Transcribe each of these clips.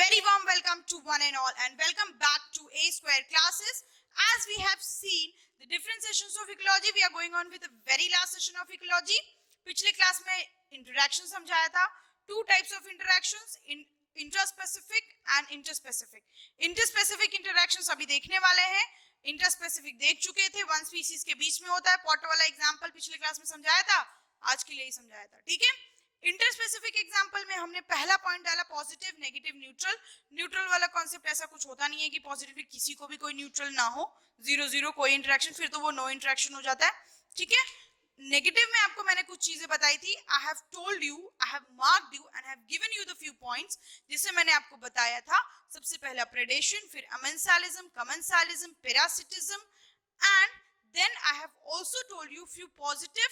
very warm welcome to one and all, and welcome back to A Square classes. As we have seen the different sessions of ecology, we are going on with the very last session of ecology. पिछले class में interaction समझाया था. Two types of interactions, interspecific and interspecific. Interspecific interactions अभी देखने वाले हैं. Interspecific देख चुके थे. वन स्पीसीज के बीच में होता है. पॉट वाला एग्जांपल पिछले क्लास में समझाया था. आज के लिए ही समझाया था. ठीक है. इंटरस्पेसिफिक एग्जांपल में हमने पहला पॉइंट डाला पॉजिटिव, नेगेटिव, न्यूट्रल. न्यूट्रल वाला कॉन्सेप्ट ऐसा कुछ होता नहीं है कि पॉजिटिव किसी को भी कोई न्यूट्रल ना हो. 0-0 कोई इंटरेक्शन, फिर तो वो नो इंटरेक्शन हो जाता है. ठीक है. नेगेटिव में आपको मैंने कुछ चीजें बताई थी. I have told you, I have marked you and have given you the few points, जिससे मैंने आपको बताया था. सबसे पहला प्रेडेशन, फिर amensalism, commensalism, parasitism, and then I have also told you few positive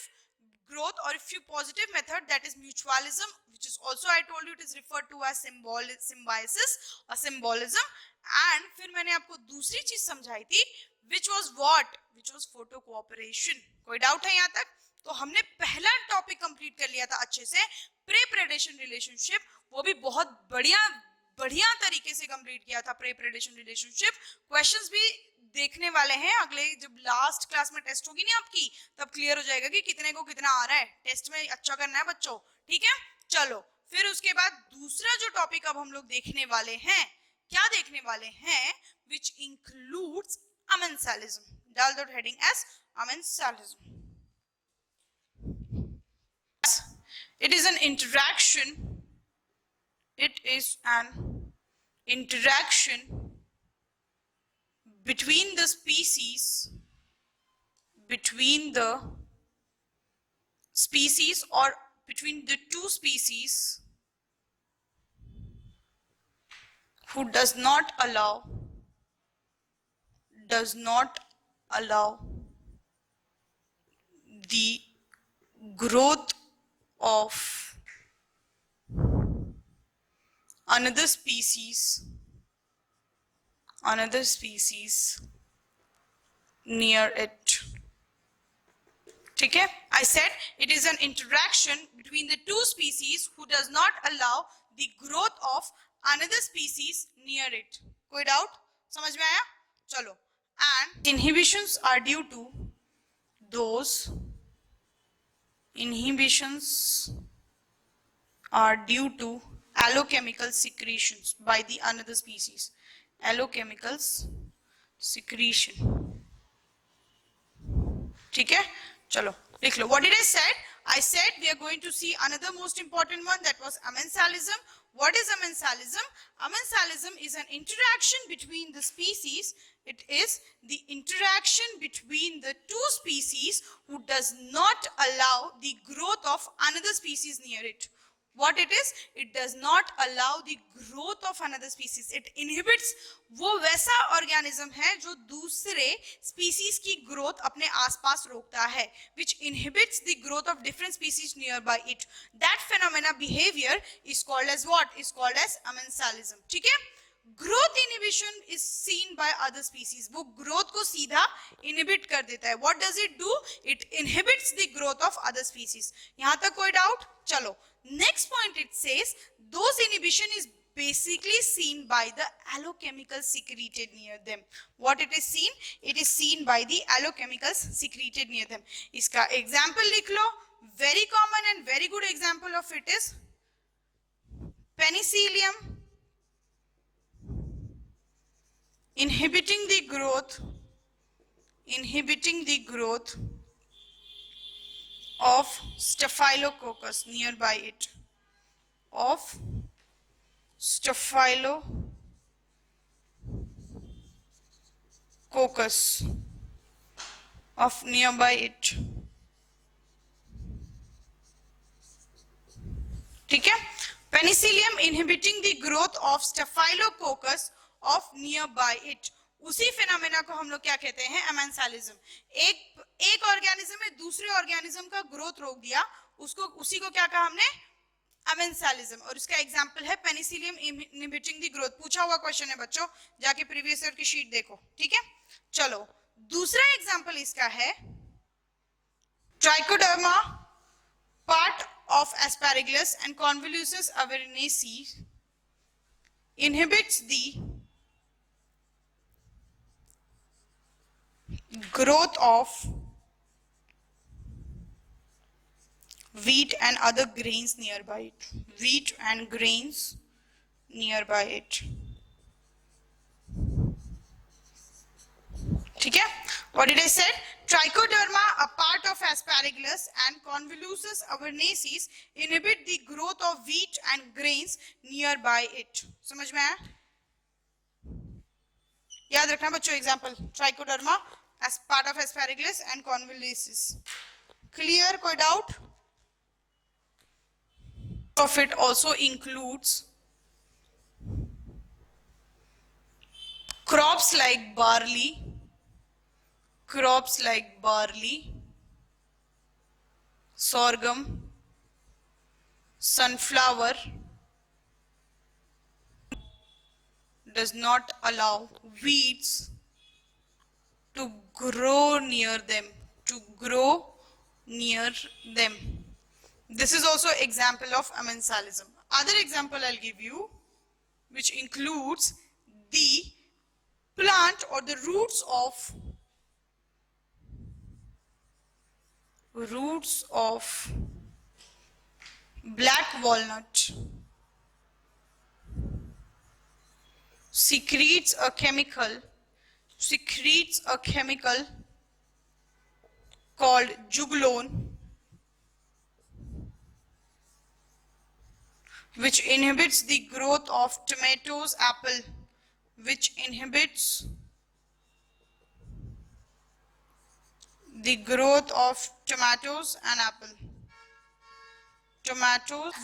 growth or a few positive method, that is mutualism, which is also I told you it is referred to as symbiosis or symbolism. And फिर मैंने आपको दूसरी चीज समझाई थी, which was what, which was photo cooperation. कोई doubt है यहाँ तक? तो हमने पहला टॉपिक कंप्लीट कर लिया था अच्छे से, प्रे प्रेडेशन रिलेशनशिप. वो भी बहुत बढ़िया तरीके से कंप्लीट किया था. प्रे प्रेडेशन रिलेशनशिप क्वेश्चंस भी देखने वाले हैं अगले, जब लास्ट क्लास में टेस्ट होगी ना आपकी, तब क्लियर हो जाएगा कि कितने को कितना आ रहा है. टेस्ट में अच्छा करना है बच्चों. ठीक है. चलो फिर उसके बाद दूसरा जो टॉपिक अब हम लोग देखने वाले हैं, क्या देखने वाले हैं, विच इंक्लूड्स अमेंसालिज्म. डाल दो heading as amensalism. It is an interaction. It is an interaction between the species, or between the two species who does not allow the growth of another species near it. ठीक है. I said it is an interaction between the two species who does not allow the growth of another species near it. कोई doubt? समझ में आया? चलो. And inhibitions are due to allochemical secretions by the another species. Allochemical secretion. ठीक है. चलो लिख लो. What did I said? I said we are going to see another most important one, that was amensalism. What is amensalism? Amensalism is an interaction between the species. It is the interaction between the two species who does not allow the growth of another species near it. What it is? It does not allow the growth of another species. It inhibits. वो वैसा organism है जो दूसरे species की growth अपने आसपास रोकता है, which inhibits the growth of different species nearby it. That phenomena behavior is called as what? Is called as amensalism. ठीक है. Growth inhibition is seen by other species. वो ग्रोथ को सीधा इनहिबिट कर देता है. What does it do? It inhibits the growth of other species. यहां तक कोई डाउट? चलो next point. It says those inhibition is basically seen by the allochemicals secreted near them. What it is seen? It is seen by the allochemicals secreted near them. इसका example लिख लो. Very common and very good example of it is penicillium inhibiting the growth of staphylococcus nearby it. Of staphylococcus of nearby it. ठीक है. Penicillium inhibiting the growth of staphylococcus of nearby it. उसी phenomena को हम लोग क्या कहते हैं? अमेंसालिज्म. एक ऑर्गेनिज्म में दूसरे ऑर्गेनिज्म का ग्रोथ रोक दिया, उसी को क्या कहा हमने? अमेंसालिज्म. और इसका एग्जांपल है पेनिसिलियम इनहिबिटिंग द ग्रोथ. पूछा हुआ क्वेश्चन है बच्चों, जाके प्रीवियस ईयर की शीट देखो. ठीक है. चलो दूसरा एग्जांपल इसका है trichoderma, part of asparagus and convolutus averinaceae inhibits the growth of wheat and other grains nearby it. Wheat and grains nearby it. ठीक है? What did I say? Trichoderma, a part of Aspergillus, and Convolucus avernaceus inhibit the growth of wheat and grains nearby it. समझ में आया? याद रखना बच्चों example trichoderma as part of Aspergillus and Convolucus. Clear? कोई doubt? Of it also includes crops like barley, sorghum, sunflower. Does not allow weeds to grow near them. This is also example of amensalism. Other example I'll give you, which includes the plant or the roots of black walnut secretes a chemical called juglone, which inhibits the growth of tomatoes, apple, which inhibits the growth of tomatoes and apple.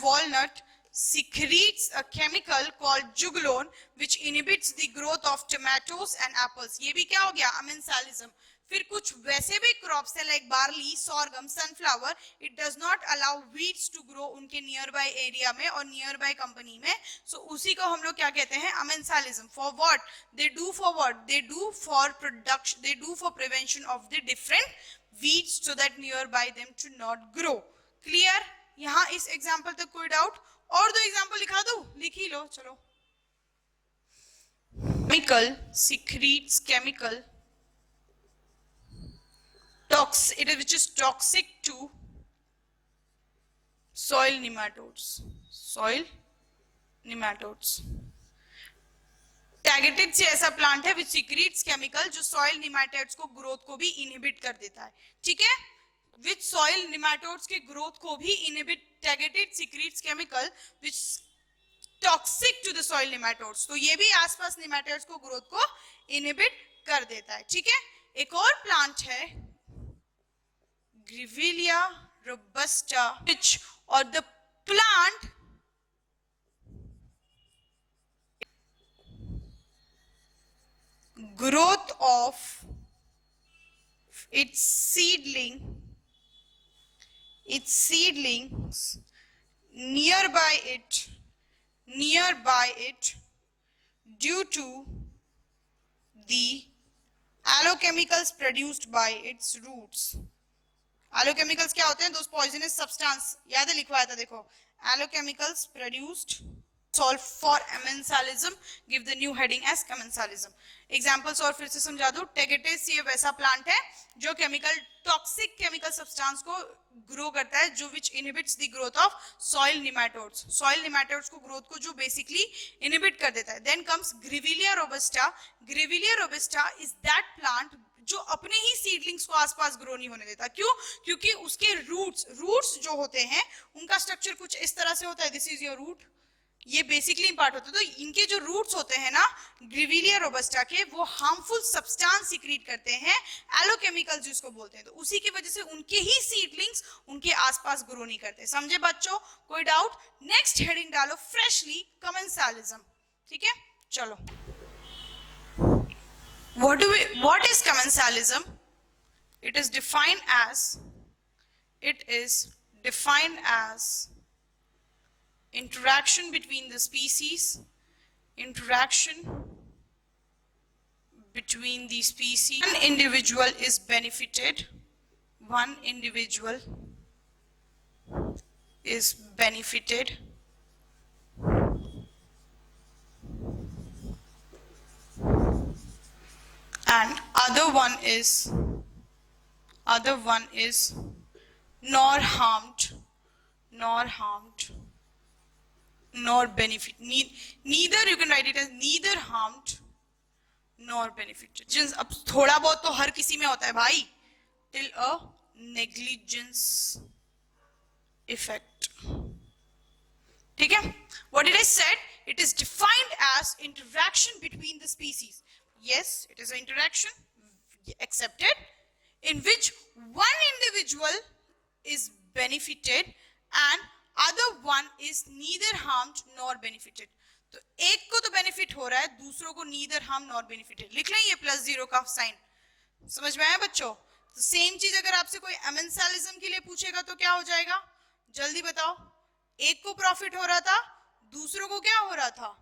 Walnut secretes a chemical called juglone, which inhibits the growth of tomatoes and apples. ये भी क्या हो गया? amensalism. फिर कुछ वैसे भी crops है like barley, sorghum, sunflower. It does not allow weeds to grow उनके nearby area में और nearby company में. So उसी को हम लोग क्या कहते हैं? amensalism. For what? They do for what? They do for production. They do for prevention of the different weeds so that nearby them to not grow. Clear? यहाँ इस एग्जाम्पल तक कोई डाउट? और दो एग्जाम्पल लिखा दो, लिख ही लो. चलो. Chemical secretes chemical which is toxic to soil nematodes. टैगेटिड्स ऐसा प्लांट है which secretes chemical जो soil nematodes को ग्रोथ को भी इनहिबिट कर देता है. ठीक है? Which soil nematodes के ग्रोथ को भी inhibit. Targeted secretes chemical which toxic to the soil nematodes. तो ये भी आसपास nematodes को ग्रोथ को inhibit कर देता है. ठीक है? एक और प्लांट है Grevillea robusta, which or the plant growth of its seedlings nearby it due to the allochemicals produced by its roots. Allochemicals क्या होते हैं? Those poisonous substance. याद है लिखवाया था देखो. Allochemicals produced. Solve for amensalism. Give the new heading as amensalism. Examples और फिर से समझा दो. Tagetes ये वैसा plant है जो toxic chemical substance को grow करता है जो which inhibits the growth of soil nematodes. Soil nematodes को growth को जो basically inhibit कर देता है. Then comes Grevillea robusta. Grevillea robusta is that plant जो अपने ही सीडलिंग्स को आसपास ग्रो नहीं होने देता. क्यों? क्योंकि उसके रूट्स जो होते हैं उनका स्ट्रक्चर कुछ इस तरह से होता है. This is your root. ये बेसिकली पार्ट होता है. तो इनके जो रूट्स होते हैं ना ग्रेविलिया रोबस्टा के, वो हार्मफुल सब्सटेंस सीक्रेट करते हैं, एलोकेमिकल जिसको बोलते हैं. तो उसी की वजह से उनके ही सीडलिंग्स उनके आसपास ग्रो नहीं करते. समझे बच्चों? कोई डाउट? नेक्स्ट हेडिंग डालो फ्रेशली कमेंसालिज्म. ठीक है, चलो. What is commensalism? It is defined as interaction between the species. One individual is benefited. other one is nor harmed nor benefit. Neither, you can write it as neither harmed nor benefited. अब थोड़ा बहुत तो हर किसी में होता है भाई, till a negligence effect. ठीक है? What did I said? It is defined as interaction between the species. Yes, it is an interaction, accepted, in which one individual is benefited and other one is neither harmed nor benefited. तो एक को तो benefit हो रहा है, दूसरों को neither harm nor benefited. लिख लें ये +0 का साइन. समझ में आया बच्चों? तो सेम चीज अगर आपसे कोई अमेंसालिज्म के लिए पूछेगा तो क्या हो जाएगा, जल्दी बताओ. एक को प्रॉफिट हो रहा था, दूसरों को क्या हो रहा था,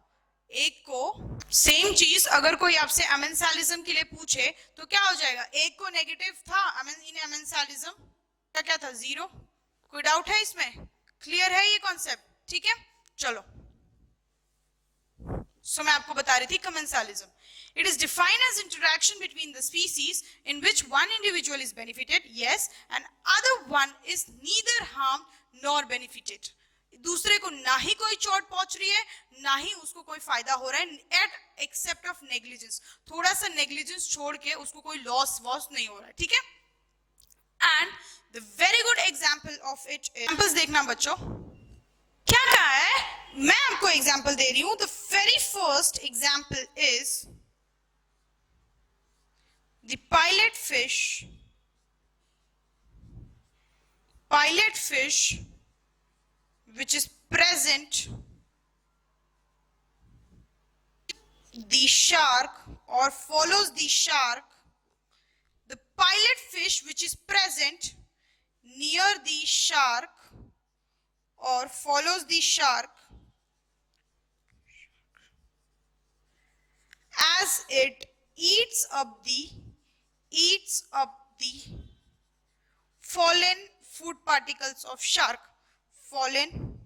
एक को. सेम चीज अगर कोई आपसे अमेंसालिज्म के लिए पूछे तो क्या हो जाएगा, एक को नेगेटिव था इन अमेंसालिज्म का, क्या था, 0. कोई डाउट है इसमें? क्लियर है ये कॉन्सेप्ट? ठीक है, चलो. So मैं आपको बता रही थी commensalism. It is defined as interaction between the species in which one individual is benefited, yes, and other one is neither harmed nor benefited. दूसरे को ना ही कोई चोट पहुंच रही है, ना ही उसको कोई फायदा हो रहा है, at except of negligence. थोड़ा सा negligence छोड़ के उसको कोई loss नहीं हो रहा है. ठीक है? And the very good example of it is, examples देखना बच्चों. क्या कहा है, मैं आपको एग्जाम्पल दे रही हूं. The very first example is the pilot fish which is present the shark or follows the shark. The pilot fish which is present near the shark or follows the shark as it eats up the fallen food particles of shark. Fallen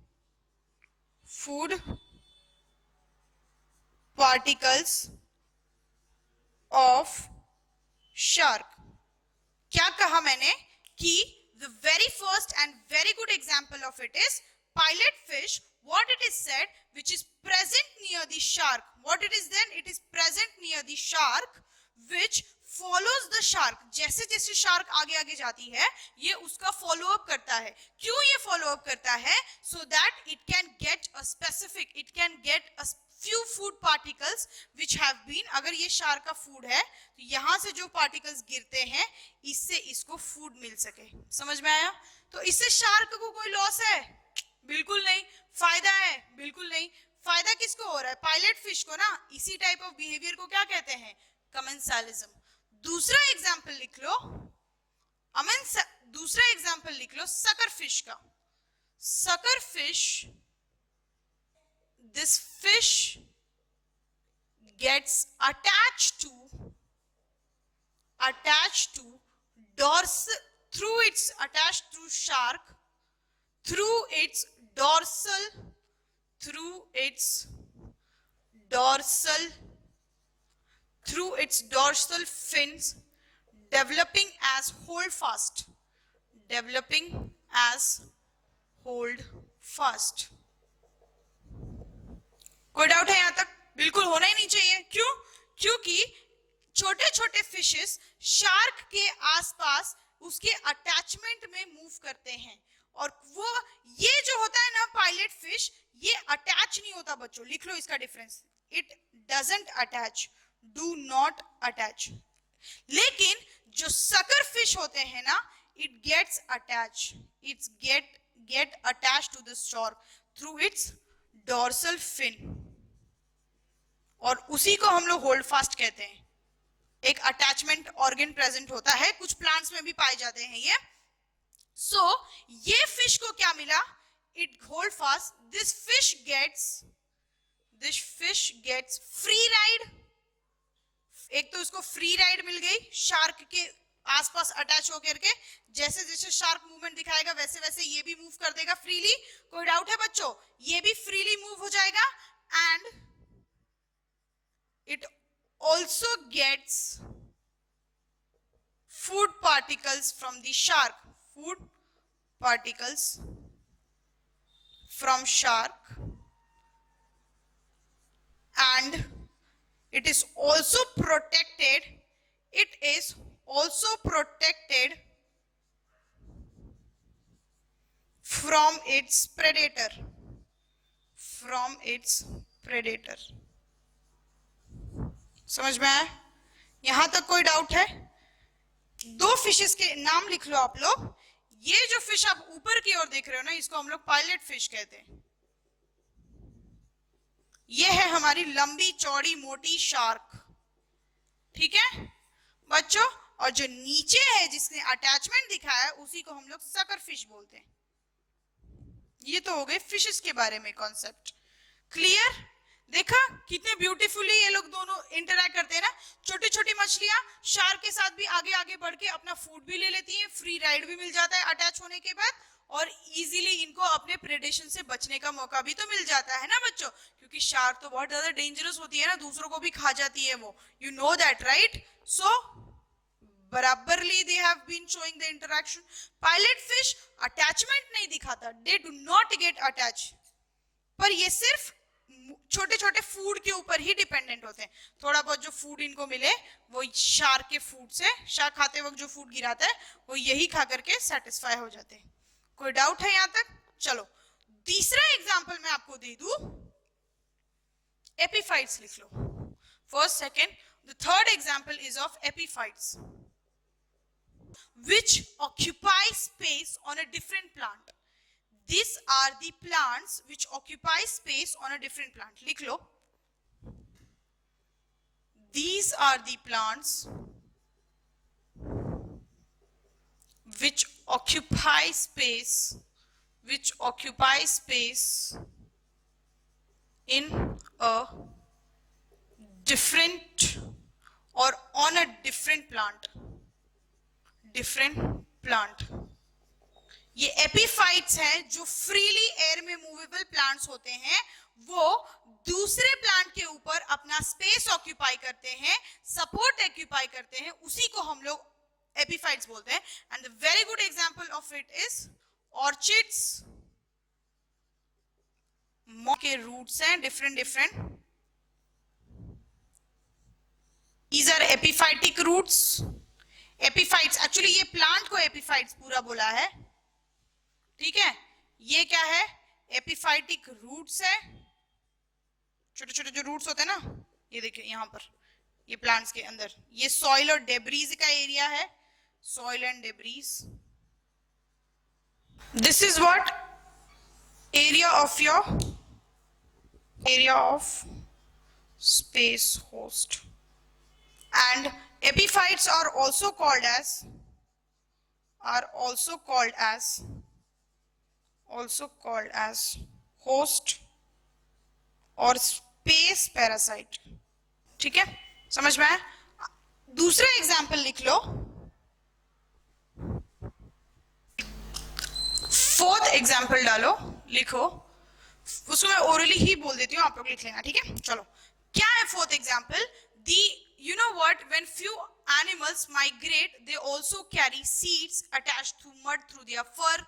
food particles of shark. क्या कहा मैंने कि the very first and very good example of it is pilot fish. What it is said, which is present near the shark. What it is then? It is present near the shark which follows the shark. जैसे जैसे shark आगे आगे जाती है, ये उसका follow up करता है. क्यों ये follow up करता है? So that it can get a specific, it can get a few food particles which have been, अगर ये shark का food है तो यहाँ से जो particles गिरते हैं इससे इसको food मिल सके. समझ में आया? तो इससे shark को कोई loss है? बिल्कुल नहीं. फायदा है? बिल्कुल नहीं. फायदा किसको हो रहा है? पायलट फिश को ना. इसी टाइप ऑफ बिहेवियर को क्या कहते हैं? कमेंसालिज्म. दूसरा एग्जांपल लिख लो, दूसरा एग्जांपल लिख लो सकर फिश का. Sucker fish, this fish gets attached to dorsal, through its attached to shark, through its dorsal fins, developing as holdfast. कोई डाउट है यहां तक? बिल्कुल होना ही नहीं चाहिए. क्यों? क्योंकि छोटे छोटे फिशेस शार्क के आसपास उसके अटैचमेंट में मूव करते हैं, और वो ये जो होता है ना पायलट फिश, ये अटैच नहीं होता बच्चों. लिख लो इसका difference. It doesn't attach, do not attach. लेकिन जो सकर फिश होते हैं ना, it gets attach, it's get attached to the shark through its dorsal fin, और उसी को हम लोग होल्ड फास्ट कहते हैं. एक अटैचमेंट ऑर्गन प्रेजेंट होता है, कुछ प्लांट्स में भी पाए जाते हैं ये. सो ये फिश को क्या मिला? It hold fast. This fish gets free ride. एक तो उसको फ्री राइड मिल गई शार्क के आसपास अटैच होकर के. जैसे जैसे शार्क मूवमेंट दिखाएगा वैसे वैसे ये भी मूव कर देगा फ्रीली. कोई डाउट है बच्चों? ये भी फ्रीली मूव हो जाएगा. And it also gets food particles from the shark. Food particles from shark, and it is also protected. It is also protected from its predator. From its predator. समझ में आया? यहां तक कोई डाउट है? दो फिशेस के नाम लिख लो आप लोग. ये जो फिश आप ऊपर की ओर देख रहे हो ना, इसको हम लोग पायलट फिश कहते हैं. ये है हमारी लंबी चौड़ी मोटी शार्क. ठीक है बच्चों? और जो नीचे है जिसने अटैचमेंट दिखाया है उसी को हम लोग सकर फिश बोलते हैं. ये तो हो गए फिशेस के बारे में कॉन्सेप्ट. क्लियर? देखा कितने ब्यूटीफुली ये लोग दोनों इंटरैक्ट करते हैं ना. छोटी छोटी मछलियां शार्क के साथ भी आगे आगे बढ़ के अपना फूड भी ले लेती हैं, फ्री राइड भी मिल जाता है अटैच होने के बाद, और इजीली इनको अपने प्रेडेशन से बचने का मौका भी तो मिल जाता है ना बच्चों. क्योंकि शार्क तो बहुत ज्यादा डेंजरस होती है ना, दूसरों को भी खा जाती है वो. You know that right? So बराबरली they have been showing the interaction. Pilot fish attachment नहीं दिखाता, they do not get attach, पर ये सिर्फ छोटे छोटे फूड के ऊपर ही डिपेंडेंट होते हैं. थोड़ा बहुत जो फूड इनको मिले वो शार्क के फूड से, शार्क खाते वक्त जो फूड गिराता है वो यही खा करके सेटिस्फाई हो जाते हैं. कोई डाउट है यहां तक? चलो तीसरा एग्जांपल मैं आपको दे दूं. एपिफाइट्स लिख लो. First second. The third example is of epiphytes which occupy space on a different plant. These are the plants which occupy space on a different plant. लिख लो. These are the plants which occupy space, which occupy space in a different or on a different plant. Different plant. ये epiphytes हैं जो freely air में movable plants होते हैं. वो दूसरे plant के ऊपर अपना स्पेस ऑक्यूपाई करते हैं, सपोर्ट ऑक्यूपाई करते हैं, उसी को हम लोग एपिफाइट्स बोलते हैं. And the very good example of it is orchids. के रूट्स हैं different different. These are epiphytic roots. Epiphytes, actually ये प्लांट को एपिफाइट्स पूरा बोला है. ठीक है, ये क्या है? एपिफाइटिक रूट्स है. छोटे छोटे जो रूट्स होते हैं ना, ये देखिए यहां पर, ये प्लांट्स के अंदर. ये सॉइल और डेब्रीज का एरिया है. Soil and debris. This is what area of your area of space host. And epiphytes are also called as host और space parasite. ठीक है, समझ में आया? दूसरा एग्जाम्पल लिख लो. फोर्थ एग्जाम्पल डालो, लिखो. उसको मैं ओरली ही बोल देती हूँ, आप लोग लिख लेना. ठीक है, चलो. क्या है fourth example? You know what, when few animals migrate, they also carry seeds attached through mud through their fur,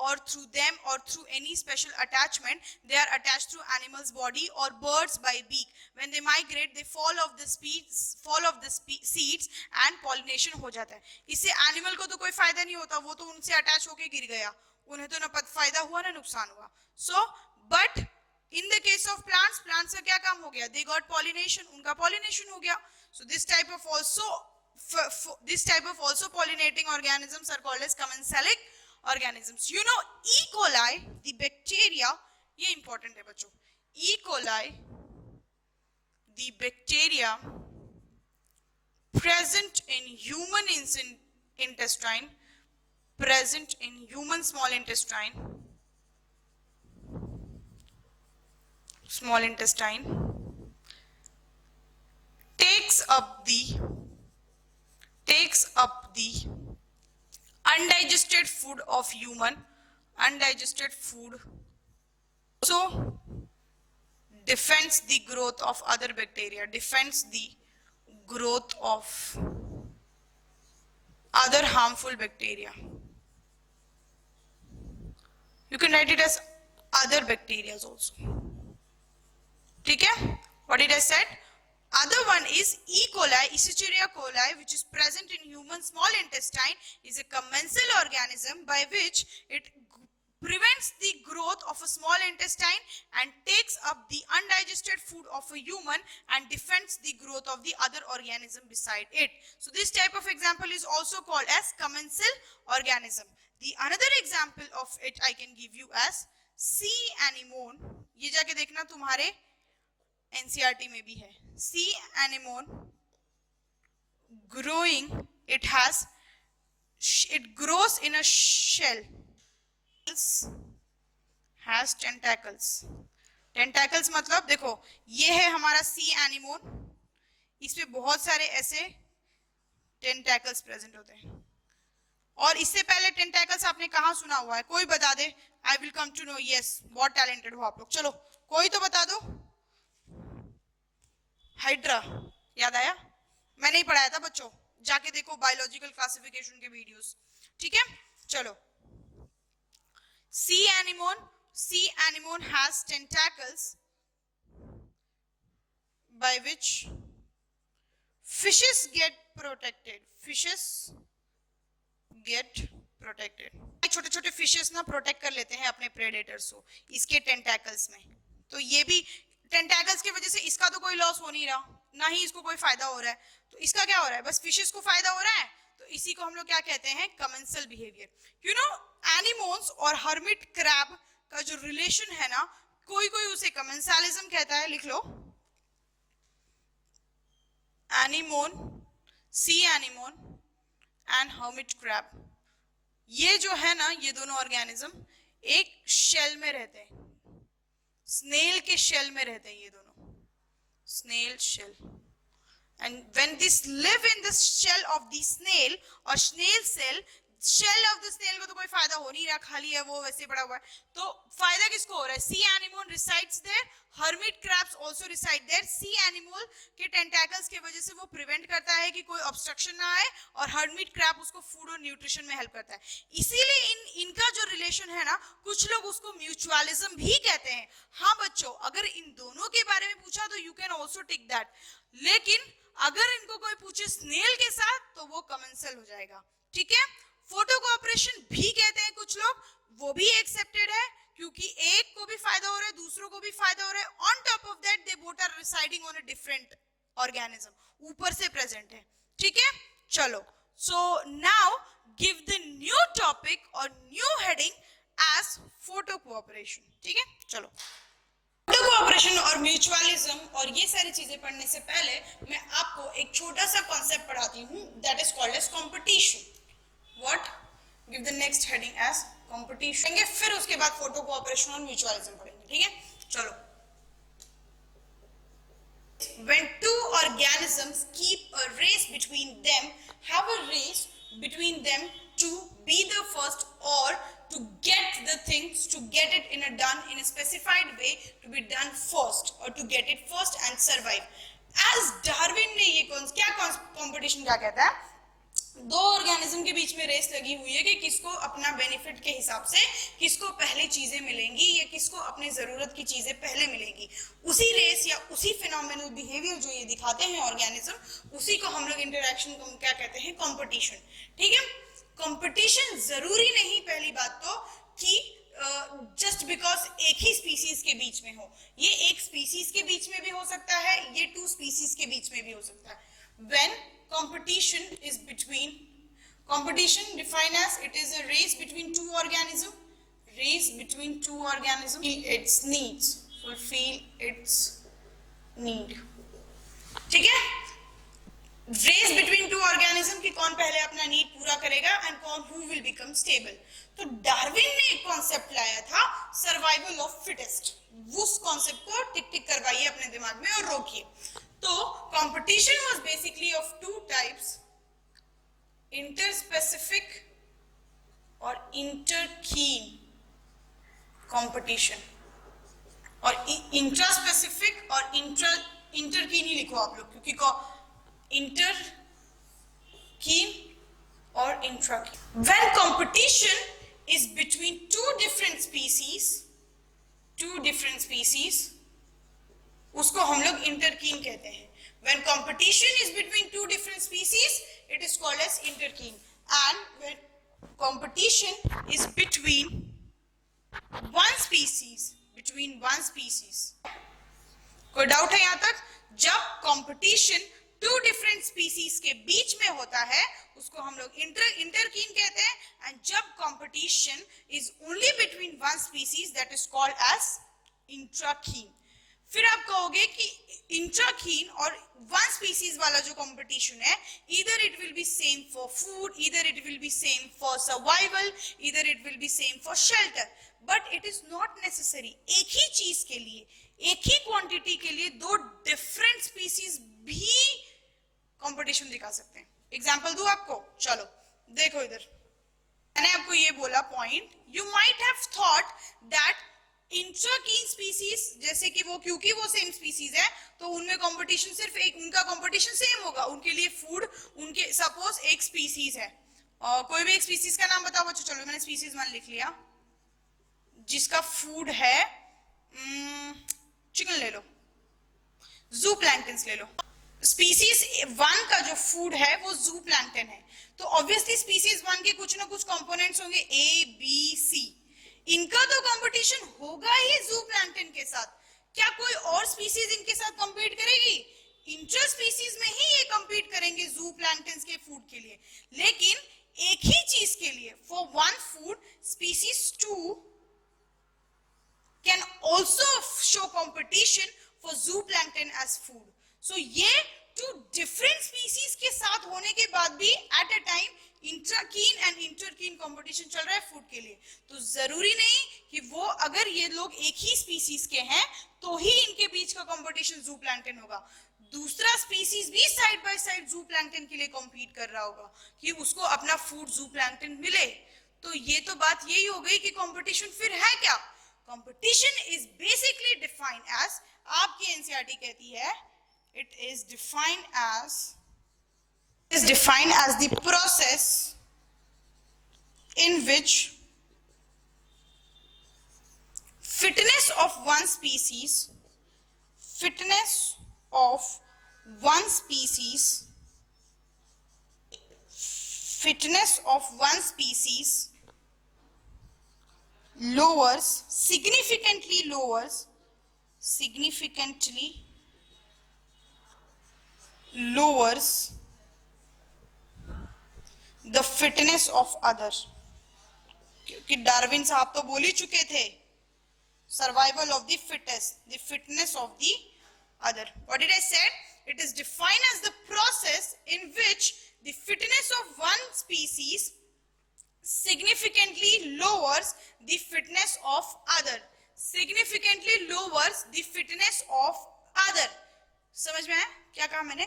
or through them, or through any special attachment. They are attached to animals body or birds by beak. When they migrate, they fall off the seeds and pollination हो जाता है. इससे animal को तो कोई फायदा नहीं होता, वो तो उनसे अटैच होके गिर गया, उन्हें तो ना फायदा हुआ ना नुकसान हुआ. So but in the case of plants का क्या काम हो गया? They got pollination, उनका pollination हो गया. So this type of also pollinating organisms are called as commensalic organisms. You know, E. coli, the bacteria, ये important है बच्चों. E. coli, the bacteria present in human intestine, present in human small intestine, takes up the undigested food of human, undigested food, also defends the growth of other bacteria, defends the growth of other harmful bacteria. You can write it as other bacteria also. ठीक है? What did I said? Other one is E. coli, Escherichia coli, which is present in human small intestine, is a commensal organism by which it prevents the growth of a small intestine and takes up the undigested food of a human and defends the growth of the other organism beside it. So this type of example is also called as commensal organism. The another example of it I can give you as sea anemone. ये जाके देखना तुम्हारे NCERT में भी है. Sea anemone growing, it grows in a shell, has tentacles. Tentacles मतलब देखो ये है हमारा sea anemone, इसमें बहुत सारे ऐसे tentacles present होते हैं. और इससे पहले टेंटैकल्स आपने कहाँ सुना हुआ है? कोई बता दे. I will come to know. Yes, बहुत टैलेंटेड हो आप लोग. चलो कोई तो बता दो. हाइड्रा याद आया? मैंने ही पढ़ाया था बच्चों, जाके देखो बायोलॉजिकल क्लासिफिकेशन के वीडियोस. ठीक है, चलो. सी anemone has टेंटैकल्स by which fishes get protected. छोटे छोटे फिशेस ना प्रोटेक्ट कर लेते हैं अपने प्रेडेटर्स को इसके टेंटैकल्स में. तो ये भी टेंटैकल्स की वजह से इसका तो कोई लॉस हो नहीं रहा, ना ही इसको कोई फायदा हो रहा है. तो इसका क्या हो रहा है? बस फिशेस को फायदा हो रहा है. तो इसी को हम लोग क्या कहते हैं? Commensal behaviour. You know anemones और हर्मिट क्रैब का जो रिलेशन है ना, कोई उसे कमेंसालिज्म कहता है. लिख लो. Anemone, sea anemone and hermit crab, ये जो है ना, ये दोनों ऑर्गेनिज्म एक शेल में रहते हैं. स्नेल के शेल में रहते हैं ये दोनों. Snail shell. And when this live in the shell of the snail or snail cell, shell of the snail को तो कोई फायदा हो नहीं रहा, खाली है वो वैसे पड़ा हुआ है. तो फायदा किसको हो रहा है? Sea anemone resides there, hermit crabs also reside there. Sea animal के टेंटैकल्स की वजह से वो प्रिवेंट करता है कि कोई ऑब्स्ट्रक्शन ना आए, और हर्मिट क्रैब उसको फूड और न्यूट्रिशन में हेल्प करता है. इसीलिए इनका जो रिलेशन है ना, कुछ लोग उसको म्यूचुअलिज्म भी कहते हैं. हाँ बच्चों, अगर इन दोनों के बारे में पूछा तो you can also tick that. लेकिन अगर इनको कोई पूछे स्नेल के साथ तो वो कमेंसल हो जाएगा. ठीक है. फोटो कोऑपरेशन भी कहते हैं कुछ लोग, वो भी एक्सेप्टेड है क्योंकि एक को भी फायदा हो रहा है, दूसरों को भी फायदा हो रहा है. On top of that they both are residing on a different organism, ऊपर से प्रेजेंट है. ठीक है, चलो. So now give the new topic और new heading as proto cooperation. ठीक है, चलो. फोटो कोऑपरेशन और म्यूचुअलिज्म और ये सारी चीजें पढ़ने से पहले मैं आपको एक छोटा सा कॉन्सेप्ट पढ़ाती हूँ, that is called as competition. What? Give the next heading as competition. फिर उसके बाद फोटो कोऑपरेशन और म्यूचुअलिज्म पढ़ेंगे. ठीक है, चलो. When two organisms keep a race between them, have a race between them to be the first or to get the things, to get it done in a specified way, to be done first or to get it first and survive. As Darwin ने ये क्या competition क्या कहता है? दो organism के बीच में race लगी हुई है कि किसको अपना बेनिफिट के हिसाब से किसको पहले चीजें मिलेंगी या किसको अपने जरूरत की चीजें पहले मिलेंगी. उसी रेस या उसी फिनोमिनल बिहेवियर जो ये दिखाते हैं ऑर्गेनिज्म, उसी को हम लोग इंटरेक्शन को क्या कहते हैं? कंपटीशन. ठीक है. कंपटीशन जरूरी नहीं, पहली बात तो, कि जस्ट बिकॉज एक ही स्पीसीज के बीच में हो. ये एक स्पीसीज के बीच में भी हो सकता है, ये टू स्पीसीज के बीच में भी हो सकता है. When competition is between, competition defined as it is a race between two organisms, its needs, fulfill its need. ठीक है. रेस बिटवीन टू ऑर्गेनिज्म कि कौन पहले अपना नीड पूरा करेगा एंड कौन who will become stable. तो डार्विन ने एक कॉन्सेप्ट लाया था, सर्वाइवल ऑफ फिटेस्ट. उस कॉन्सेप्ट को टिक टिक करवाइए अपने दिमाग में और रोकिए. तो competition was basically of two types, interspecific और interkeen competition. और intraspecific और interkeen ही लिखो आप लोग, क्योंकि interkeen or intrakin. When competition is between two different species, उसको हम लोग interkin कहते हैं. When competition is between two different species, it is called as interkin. And when competition is between one species, कोई डाउट है यहाँ तक? जब कंपटीशन टू डिफरेंट स्पीसीज के बीच में होता है उसको हम लोग इंटरकीन कहते हैं. एंड जब competition is only between one species, that is called as इंट्राकीन. फिर आप कहोगे कि इंट्राकीन और वन स्पीसीज वाला जो कंपटीशन है, इधर it will be same for food, इधर it will be same for survival, इधर it will be same for shelter. But it is not necessary. एक ही चीज के लिए, एक ही क्वांटिटी के लिए दो डिफरेंट स्पीसीज भी कंपटीशन दिखा सकते हैं. एग्जांपल दूं आपको? चलो देखो इधर. मैंने आपको ये बोला point, you might have thought that इंट्राकीन स्पीसीज, जैसे कि वो, क्योंकि वो सेम स्पीसीज है तो उनमें कंपटीशन सिर्फ एक, उनका कंपटीशन सेम होगा. उनके लिए फूड, उनके सपोज एक स्पीसीज है और कोई भी एक स्पीसीज का नाम बताओ बच्चों. चलो मैंने स्पीसीज 1 लिख लिया, जिसका फूड है चिकन ले लो, जू प्लैंक्टन ले लो. स्पीसीज 1 का जो फूड है वो जू प्लैंक्टन है, तो ऑब्वियसली स्पीसीज 1 के कुछ ना कुछ कंपोनेंट्स होंगे ए बी सी. इनका तो कंपटीशन होगा ही जू प्लैंक्टन के साथ. क्या कोई और स्पीसीज इनके साथ कंपीट करेगी? इंटर स्पीसीज में ही ये कंपीट करेंगे जू प्लैंक्टन के फूड के लिए. लेकिन एक ही चीज के लिए, for one food, species 2 can also show competition for zooplankton as food. So ये two different species के साथ होने के बाद भी at a time इंट्राकीन एंड इंटरकीन कंपटीशन चल रहा है फूड के लिए. तो जरूरी नहीं कि वो, अगर ये लोग एक ही स्पीसीज के हैं तो ही इनके बीच का कंपटीशन जूप्लैंक्टन होगा. दूसरा स्पीसीज भी साइड बाय साइड जूप्लैंक्टन के लिए कॉम्पीट कर रहा होगा कि उसको अपना फूड जूप्लैंक्टन मिले. तो ये तो बात यही हो गई कि कंपटीशन फिर है क्या? Competition is basically defined as, आपकी एनसीईआरटी कहती है, it is defined as the process in which fitness of one species significantly lowers the fitness of other. क्योंकि डार्विन साहब तो बोल ही चुके थे, survival of the fittest, the fitness of the other. What did I said? It is defined as the process in which the fitness of one species significantly lowers the fitness of other. Significantly lowers the fitness of other. समझ में आया क्या कहा मैंने?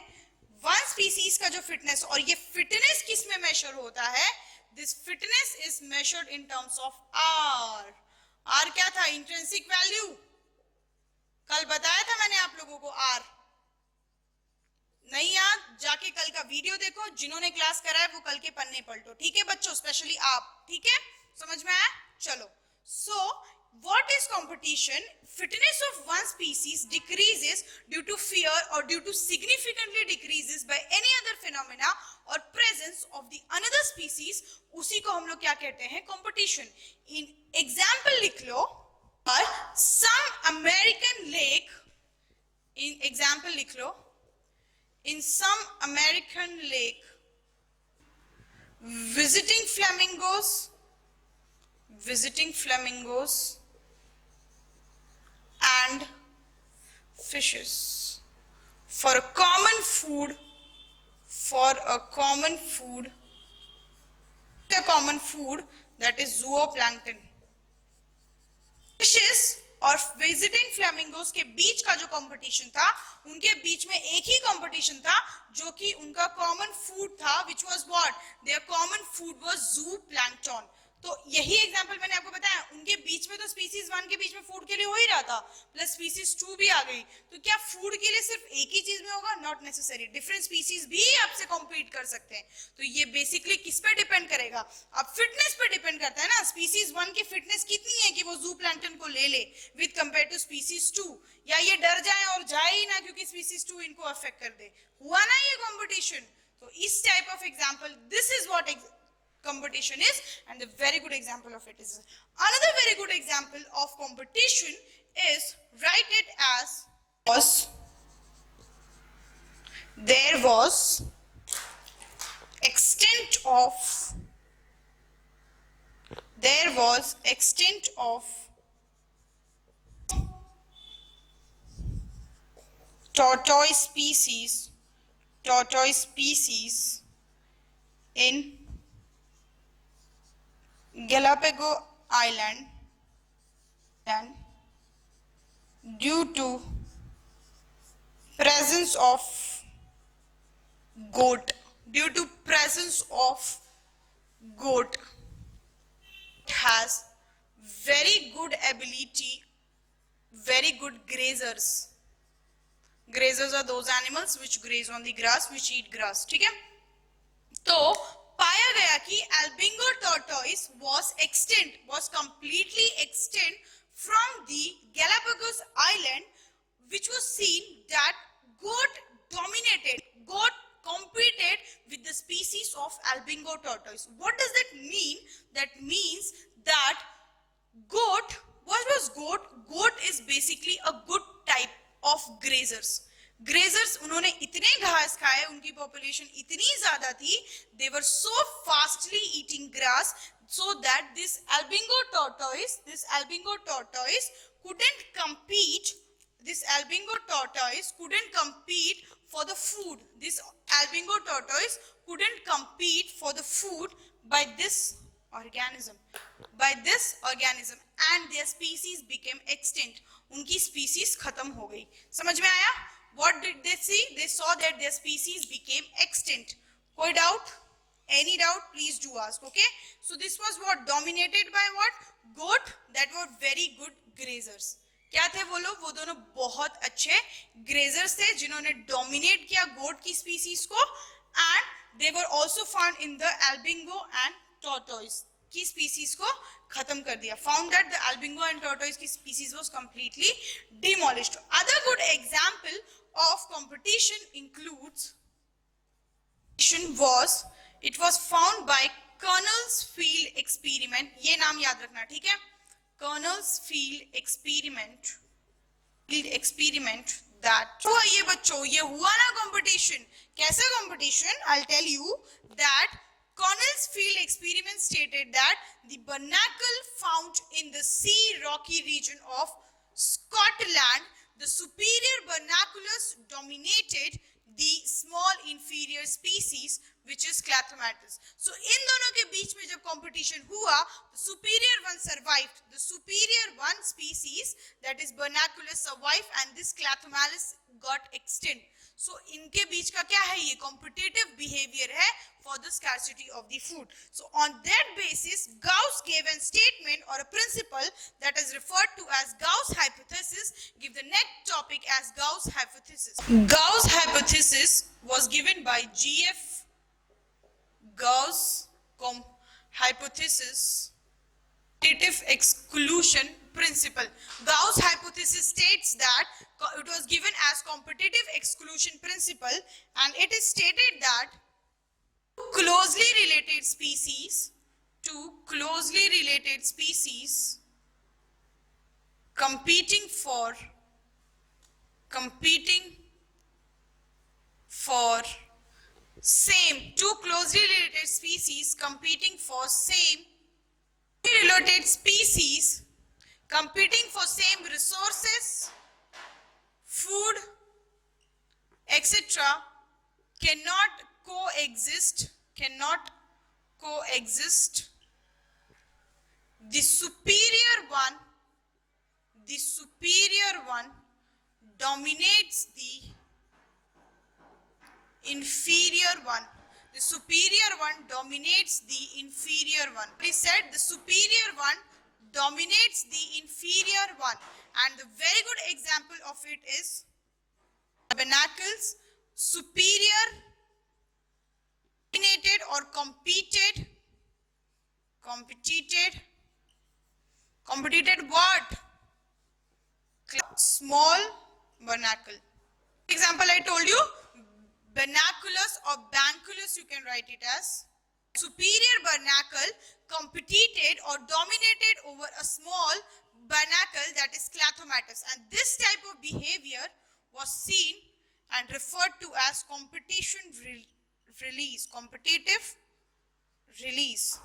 One species का जो fitness, और ये फिटनेस किस में मेजर होता है? This fitness is measured in terms of R. R क्या था? Intrinsic value. कल बताया था मैंने आप लोगों को आर. नहीं याद? जाके कल का वीडियो देखो, जिन्होंने क्लास करा है वो कल के पन्ने पलटो. ठीक है बच्चों, स्पेशली आप. ठीक है, समझ में आया? चलो. सो what is competition? Fitness of one species decreases due to fear or due to significantly decreases by any other phenomena or presence of the another species. उसी को हम लोग क्या कहते हैं? competition. in example लिख लो, और some American lake, in example लिख लो, in some American lake, visiting flamingos and fishes for a common food, that is zooplankton. Fishes और विजिटिंग फ्लेमिंगोस के बीच का जो कंपटीशन था, उनके बीच में एक ही कंपटीशन था जो कि उनका कॉमन फूड था, which was what? Their common food was zooplankton. तो यही एग्जांपल मैंने आपको बताया, उनके बीच में तो स्पीसीज 1 के बीच में फूड के लिए हो ही रहा था, प्लस स्पीसीज 2 भी आ गई, तो क्या फूड के लिए सिर्फ एक ही चीज में होगा? नॉट नेसेसरी, डिफरेंट स्पीसीज भी आपसे कॉम्पीट कर सकते हैं। तो ये बेसिकली किस पे डिपेंड करेगा? अब फिटनेस पे डिपेंड करता है ना, स्पीसीज 1 की फिटनेस कितनी है कि वो जू प्लैंक्टन को ले ले विद कंपेयर टू स्पीसीज 2, या ये डर जाए और जाए ही ना क्योंकि स्पीसीज 2 इनको अफेक्ट कर दे। हुआ ना ये कंपटीशन। तो इस type of example, this is what competition is, and a very good example of it is, another very good example of competition is, write it as, there was extent of, there was extent of tortoise species in Galapagos Island due to presence of goat. Due to presence of goat, it has very good ability, very good grazers. Grazers are those animals which graze on the grass, which eat grass. ठीक है? तो पाया गया कि albingo tortoise was extinct, was completely extinct from the Galapagos Island, which was seen that goat dominated, goat competed with the species of albingo tortoise. What does that mean? That means that goat, what was goat? Goat is basically a good type of grazers. Grazers, उन्होंने इतने घास खाए, उनकी population इतनी ज्यादा थी, they were so fastly eating grass so that this albingo tortoise couldn't compete, this albingo tortoise couldn't compete for the food, this albingo tortoise couldn't compete for the food by this organism, and their species became extinct, उनकी species खत्म हो गई। समझ में आया? What did they see? They saw that their species became extinct. कोई doubt? Any doubt? Please do ask. Okay? So this was what dominated by what? Goat that were very good grazers. क्या थे वो लोग? वो दोनों बहुत अच्छे grazers थे जिन्होंने dominate किया goat की species को, and they were also found in the albingo and tortoise की species को खत्म कर दिया. Found that the albingo and tortoise की species was completely demolished. Other good example of competition includes, it was found by Kernel's field experiment. ये नाम याद रखना, ठीक है? Kernel's field experiment that हुआ ये बच्चों, ये हुआ ना competition. कैसा competition? I'll tell you that Cornell's field experiment stated that the barnacle found in the sea rocky region of Scotland, the superior barnaculus dominated the small inferior species which is Clathomyrtus. So इन दोनों के बीच में जब competition हुआ, the superior one survived. The superior one species, that is barnaculus, survived, and this Clathomyrtus got extinct. So इनके बीच का क्या है? ये competitive behavior है for the scarcity of the food. So on that basis, Gauss gave a statement or a principle that is referred to as Gauss hypothesis. Give the next topic as Gauss hypothesis. Gauss hypothesis was given by G.F. Gauss hypothesis, quantitative exclusion principle. Gauss hypothesis states that it was given as competitive exclusion principle, and it is stated that two closely related species competing for same, two closely related species competing for same related species competing for same resources, food, etc. cannot coexist. The superior one dominates the inferior one. the superior one dominates the inferior one. We said the superior one dominates the inferior one. And the very good example of it is tabernacles. Superior dominated or competed what? Small vernacle. Example I told you, banaculus or banculus, you can write it as. Superior vernacle competed or dominated over a small vernacle, that is clathomatus, and this type of behavior was seen and referred to as competitive release.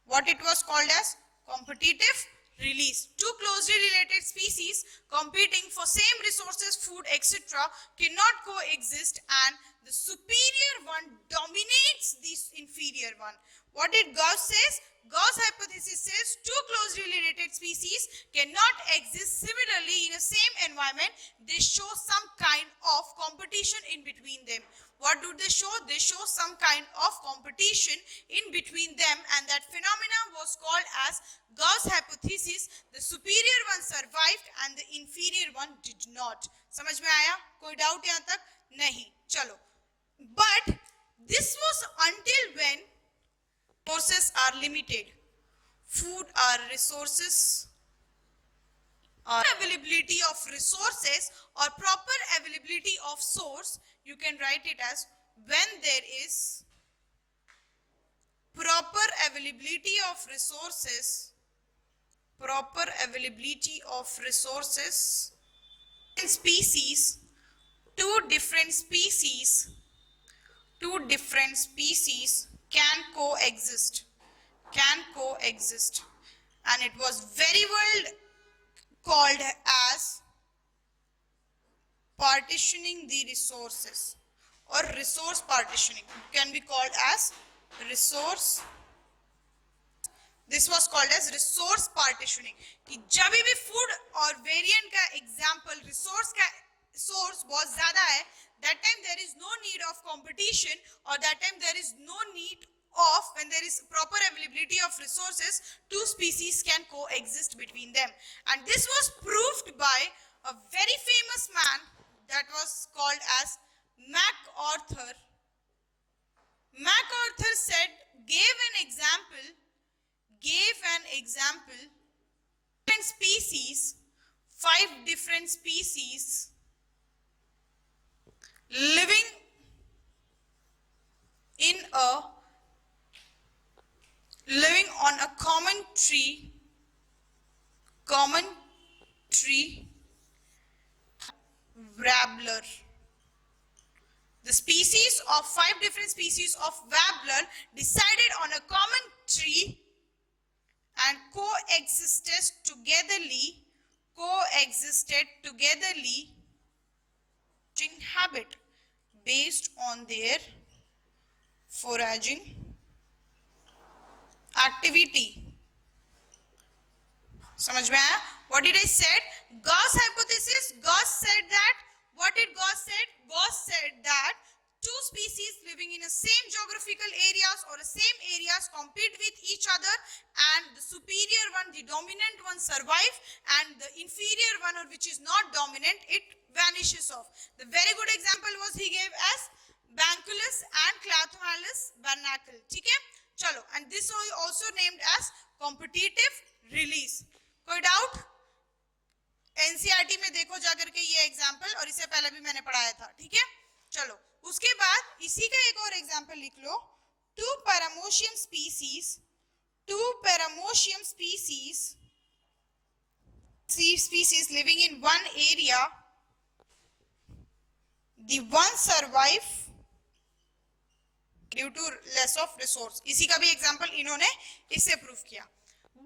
What it was called as? Competitive release. Two closely related species competing for same resources, food, etc. cannot coexist, and the superior one dominates the inferior one. What did Gauss says? Gauss hypothesis says two closely related species cannot exist similarly in a same environment. They show some kind of competition in between them. What do they show? They show some kind of competition in between them, and that phenomena was called as Gauss hypothesis. The superior one survived and the inferior one did not. समझ में आया? कोई doubt यहाँ तक? नहीं. चलो. But this was until when resources are limited. Food are resources. Availability of resources or proper availability of source, you can write it as when there is proper availability of resources, species, two different species can coexist, and it was very well called as partitioning the resources, or resource partitioning can be called as resource. This was called as resource partitioning. कि जब भी food और variant का example resource का source बहुत ज़्यादा है, that time there is no need of competition, or that time there is no need of, when there is proper availability of resources, two species can coexist between them. And this was proved by a very famous man that was called as MacArthur. MacArthur said, gave an example, different species, 5 different species living on a common tree, warbler. The species of 5 different species of warbler decided on a common tree and coexisted togetherly habit based on their foraging activity. समझ में आया? What did I said? Gauss hypothesis. Gauss said that. What did Gauss said? Gauss said that two species living in the same geographical areas or the same areas compete with each other, and the superior one, the dominant one, survive, and the inferior one, or which is not dominant, it vanishes off. The very good example was he gave as Banculus and Clathomalus vernacle. ठीक है? चलो. And this was also named as competitive release. कोई doubt? NCERT में देखो जाकर के ये example, और इससे पहले भी मैंने पढ़ाया था. ठीक है? चलो. उसके बाद इसी का एक और एग्जाम्पल लिख लो. Two paramecium species living in one area, the one survive due to less of resource. इसी का भी एग्जाम्पल इन्होंने इससे प्रूफ किया.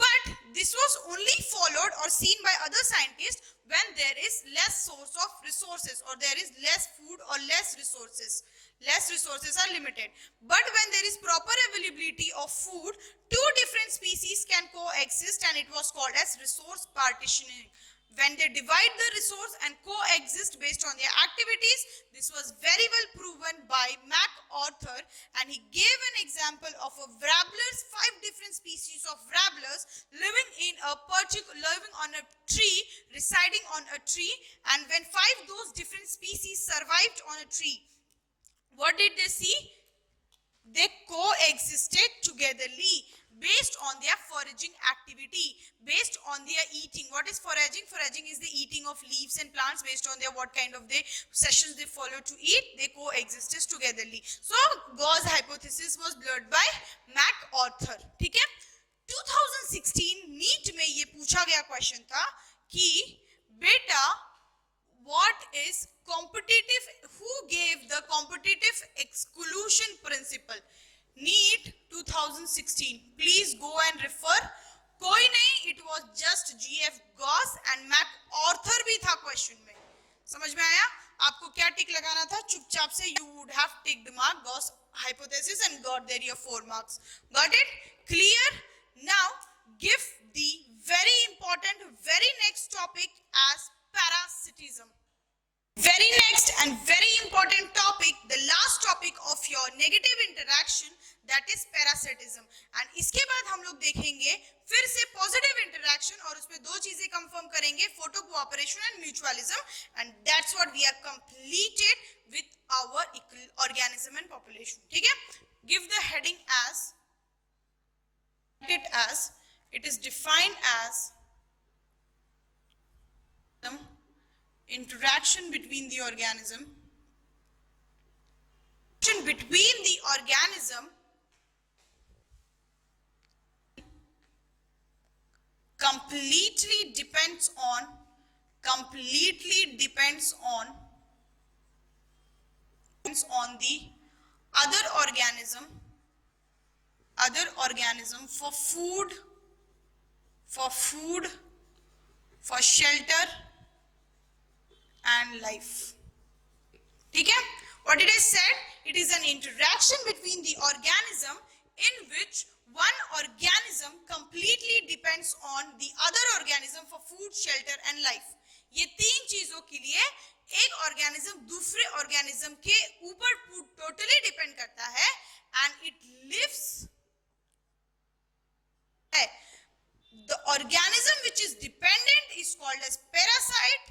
But this was only followed or seen by other scientists when there is less source of resources, or there is less food or less resources. Less resources are limited. But when there is proper availability of food, 2 different species can coexist, and it was called as resource partitioning. when they divide the resource and coexist based on their activities. This was very well proven by MacArthur, and he gave an example of a wrabblers, 5 different species of wrabblers living on a tree, residing on a tree, and when 5 those different species survived on a tree, what did they see? They coexisted togetherly based on their foraging activity, based on their eating. What is foraging? Foraging is the eating of leaves and plants based on their what kind of the sessions they follow to eat. They coexisted togetherly. So Gauss hypothesis was blurred by MacArthur. ठीक है? 2016 NEET में ये पूछा गया question था कि बेटा what is competitive, who gave the competitive exclusion principle? NEET 2016, please go and refer. कोई नहीं, it was just GF Gauss and MacArthur भी था क्वेश्चन में. समझ में आया? आपको क्या टिक लगाना था? चुपचाप से you would have ticked mark Gauss hypothesis and got there your 4 marks. Got it? Clear? Now give the very important very next topic as parasitism. Very next and very important topic, the last topic of your negative interaction, that is parasitism. And इसके बाद हम लोग देखेंगे फिर से positive interaction और उसमें 2 चीजें confirm करेंगे, photo cooperation and mutualism, and that's what we are completed with our organism and population. ठीक है? Give the heading as it is defined as interaction between the organism completely depends on the other organism for food, for shelter and life. ठीक है? What did I said? It is an interaction between the organism in which one organism completely depends on the other organism for food, shelter and life. ये 3 चीजों के लिए एक organism दूसरे organism के ऊपर टोटली डिपेंड करता है, and it lives. The organism which is dependent is called as parasite.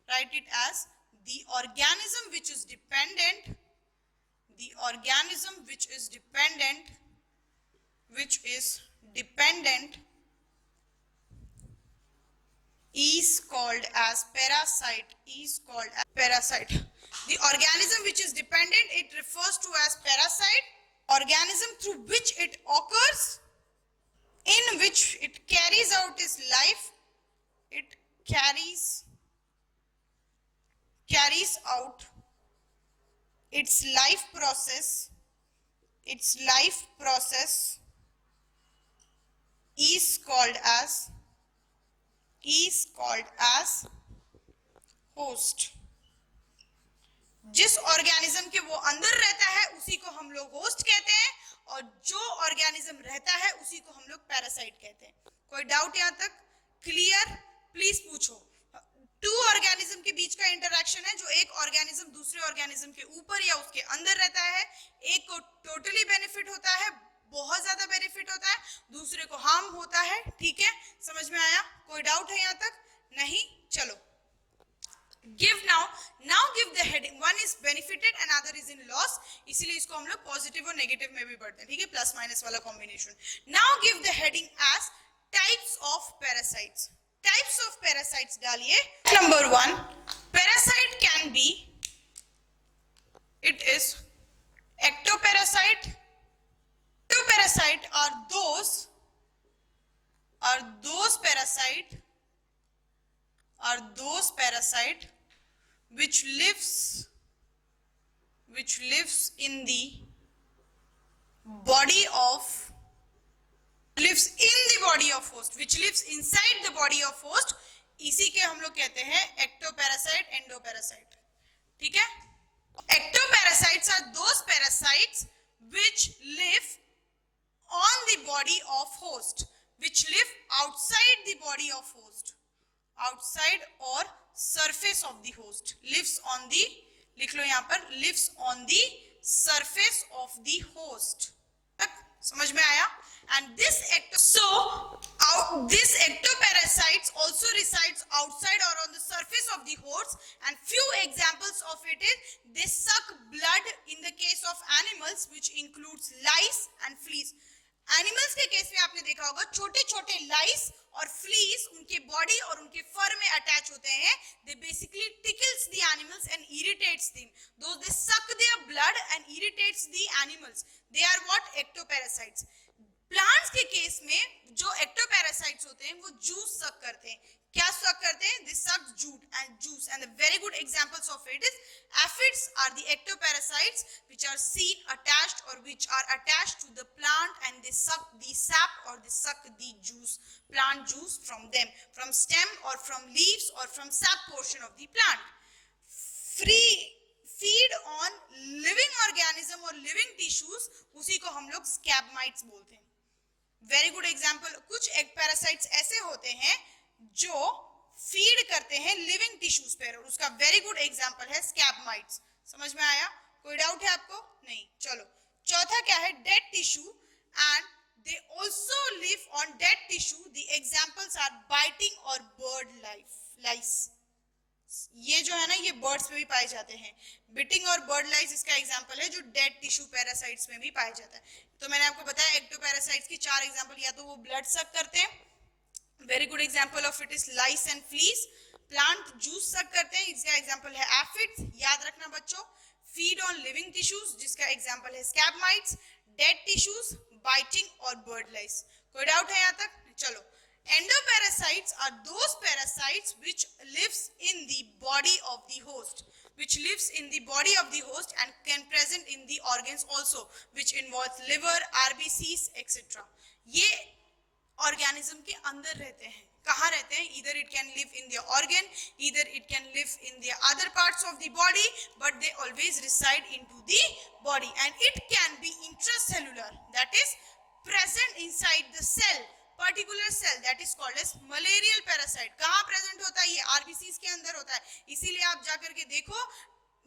Write it as the organism which is dependent is called as parasite. The organism which is dependent, it refers to as parasite. Organism through which it occurs, in which it carries out its life, it carries out its life process is called as host. जिस organism के वो अंदर रहता है उसी को हम लोग होस्ट कहते हैं, और जो ऑर्गेनिज्म रहता है उसी को हम लोग पैरासाइट कहते हैं. कोई डाउट यहां तक? क्लियर? प्लीज पूछो. 2 ऑर्गेनिज्म के बीच का इंटरेक्शन है, जो एक ऑर्गेनिज्म दूसरे ऑर्गेनिज्म के ऊपर या उसके अंदर रहता है. एक को टोटली बेनिफिट होता है, बहुत ज्यादा बेनिफिट होता है, दूसरे को हार्म होता है. ठीक है? समझ में आया? कोई डाउट है यहाँ तक? नहीं? चलो. Give now give the heading. One is benefited, another is in loss. इसीलिए इसको हम लोग पॉजिटिव और नेगेटिव में भी पढ़ते हैं. ठीक है? प्लस माइनस वाला combination. Now give the heading as types of parasites. Types of parasites डालिए. Number 1, parasite can be, it is ectoparasite. Ectoparasite are those parasite which lives in the body of host, which lives inside the body of host. इसी के हम लोग कहते हैं ectoparasite, endoparasite. ठीक है? Ectoparasites are those parasites which live on the body of host, which live outside the body of host. outside or surface of the host. Lives on the, लिख लो यहाँ पर, lives on the surface of the host. समझ में आया? And this this ectoparasites also resides outside or on the surface of the host, and few examples of it is they suck blood in the case of animals, which includes lice and fleas. Animals के case में आपने देखा होगा छोटे छोटे लाइस और fleas उनके body और उनके फर में अटैच होते हैं. They basically tickles the animals and irritates them. Though they suck their blood and irritates the animals. They are what? Ectoparasites. Plants के केस में जो एक्टोपैरासाइट्स होते हैं वो जूस सक करते हैं. क्या सक करते हैं? दे सक juice and the very good examples of it is aphids are the ectoparasites which are seen attached or which are attached to the plant, and they suck the sap or they suck the juice, plant juice from them, from stem or from leaves or from sap portion of the plant. Feed on living organism or living tissues, उसी को हम लोग scabmites बोलते हैं. Very good example. कुछ egg parasites ऐसे होते हैं जो फीड करते हैं लिविंग टिश्यूज पर, और उसका वेरी गुड एग्जाम्पल है स्कैबमाइट्स. समझ में आया? कोई डाउट है आपको? नहीं. चलो, चौथा क्या है? Dead tissue. And they also live on dead tissue. The examples are biting और बर्ड लाइस. ये जो है ना, ये बर्ड्स में भी पाए जाते हैं. बिटिंग और बर्ड लाइस इसका एग्जांपल है जो डेड टिश्यू पैरासाइट्स में भी पाया जाता है. तो मैंने आपको बताया एक्टोपैरासाइट्स की 4 एग्जांपल. या तो वो ब्लड सक करते हैं, very good example of it is lice and fleas. Plant juice suck करते हैं, इसका एग्जांपल है एफिड्स. याद रखना बच्चों. फीड ऑन लिविंग टिश्यूज, जिसका एग्जांपल है स्कैबमाइट्स. डेड टिश्यूज, बाइटिंग और बर्ड लाइस. कोई डाउट है यहाँ तक? चलो. Endoparasites are those parasites which lives in the body of the host, and can present in the organs also, which involves liver, RBCs, etc. ये organism के अंदर रहते हैं. कहाँ रहते हैं? Either it can live in their organ, either it can live in their other parts of the body, but they always reside into the body, and it can be intracellular, that is present inside the cell, particular cell, that is called as malarial parasite. कहाँ present होता है? ये RBCs के अंदर होता है. इसीलिए आप जाकर के देखो,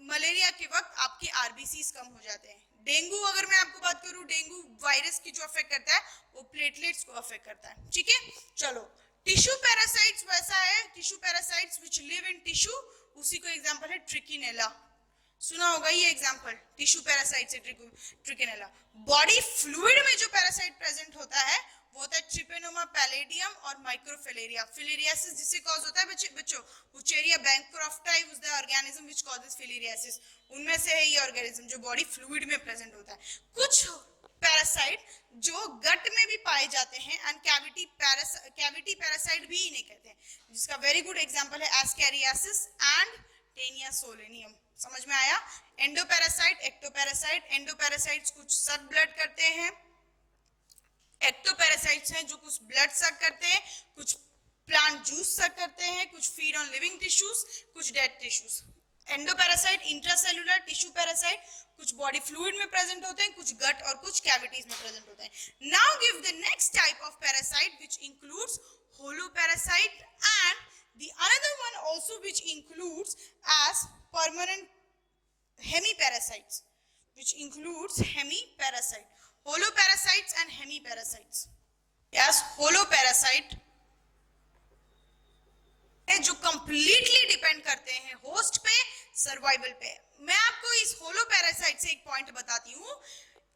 मलेरिया के वक्त आपके आरबीसीज कम हो जाते हैं. डेंगू, अगर मैं आपको बात करूं, डेंगू वायरस की जो अफेक्ट करता है वो प्लेटलेट्स को अफेक्ट करता है. ठीक है. चलो, टिश्यू पैरासाइट्स वैसा है. Tissue parasites which live in tissue, उसी को एग्जांपल है ट्रिकिनेला. सुना होगा ये एग्जांपल, टिश्यू पैरासाइट से ट्रिकिनेला. बॉडी फ्लूइड में जो पैरासाइट प्रेजेंट होता है वो होता है ट्रिपेनोमा पैलेडियम और माइक्रोफिलेरिया. फिलेरियासिस जिससे कॉज होता है बच्चों, Wuchereria bancrofti was the organism which causes filariasis. उनमें से है ये ऑर्गेनिज्म जो बॉडी फ्लूइड में प्रेजेंट होता है. कुछ पैरासाइट जो गट में भी पाए जाते हैं, एंड कैविटी पैरासाइट भी इन्हें कहते हैं, जिसका वेरी गुड एग्जांपल है एस्कैरियासिस एंड टेनिया सोलेनियम. समझ में आया? Endoparasite, ectoparasite. एंडोपैरासाइट्स कुछ सक ब्लड करते हैं. एक्टोपैरासाइट्स हैं जो कुछ ब्लड सक करते हैं, कुछ प्लांट जूस सक करते हैं, कुछ फीड ऑन लिविंग टिश्यूज, कुछ dead tissues. Endoparasite intracellular tissue parasite, कुछ बॉडी फ्लूइड में प्रेजेंट होते हैं, कुछ गट और कुछ कैविटीज में प्रेजेंट होते हैं. Now give the next type of parasite which includes holoparasite, and the another one also which includes as permanent hemiparasites, which includes hemiparasite. Holoparasites and hemiparasites. Yes, holoparasite है जो completely depend करते हैं host पे, survival पे. मैं आपको इस होलोपैरासाइट से एक पॉइंट बताती हूँ.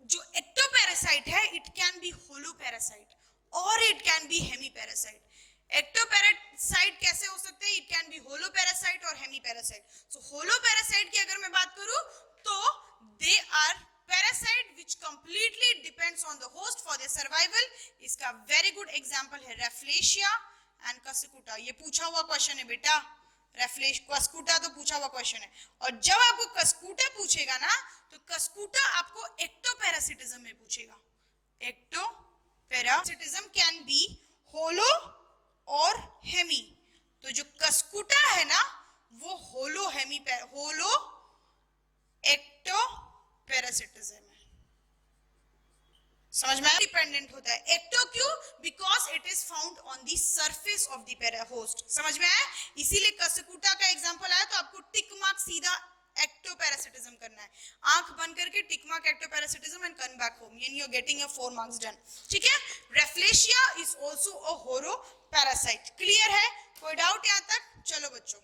जो एक्टोपैरासाइट है, इट कैन बी होलोपैरासाइट और इट कैन बी हेमीपैरासाइट. एक्टोपैरासाइट कैसे हो सकते हैं? इट कैन बी होलोपैरासाइट और हेमीपैरासाइट. सो होलोपैरासाइट की अगर मैं बात करूं तो they are parasite which completely depends on the host for their survival. इसका very good example है रेफ्लेशिया एंड कस्कुटा. ये पूछा हुआ क्वेश्चन है बेटा. कस्कुटा तो पूछा हुआ क्वेश्चन है, और जब आपको कस्कुटा पूछेगा ना तो कस्कुटा आपको एक्टोपैरासिटिज्म में पूछेगा. एक्टोपैरासिटिज्म कैन बी होलो और हेमी. तो जो कस्कुटा है ना वो होलो एक्टोपैरासिटिज्म है. समझ में? डिपेंडेंट होता है. एक्टो क्यों? Because it is found on the surface of the host. समझ में आया? इसीलिए कस्कुटा का एग्जांपल आया तो आपको टिक मार्क सीधा ectoparaasitism करना है. आंख बंद करके tick mark ectoparaasitism and come back home and you're getting your 4 marks done. ठीक है? Rafflesia is also a holoparasite. Clear है? कोई डाउट यहाँ तक? चलो बच्चों,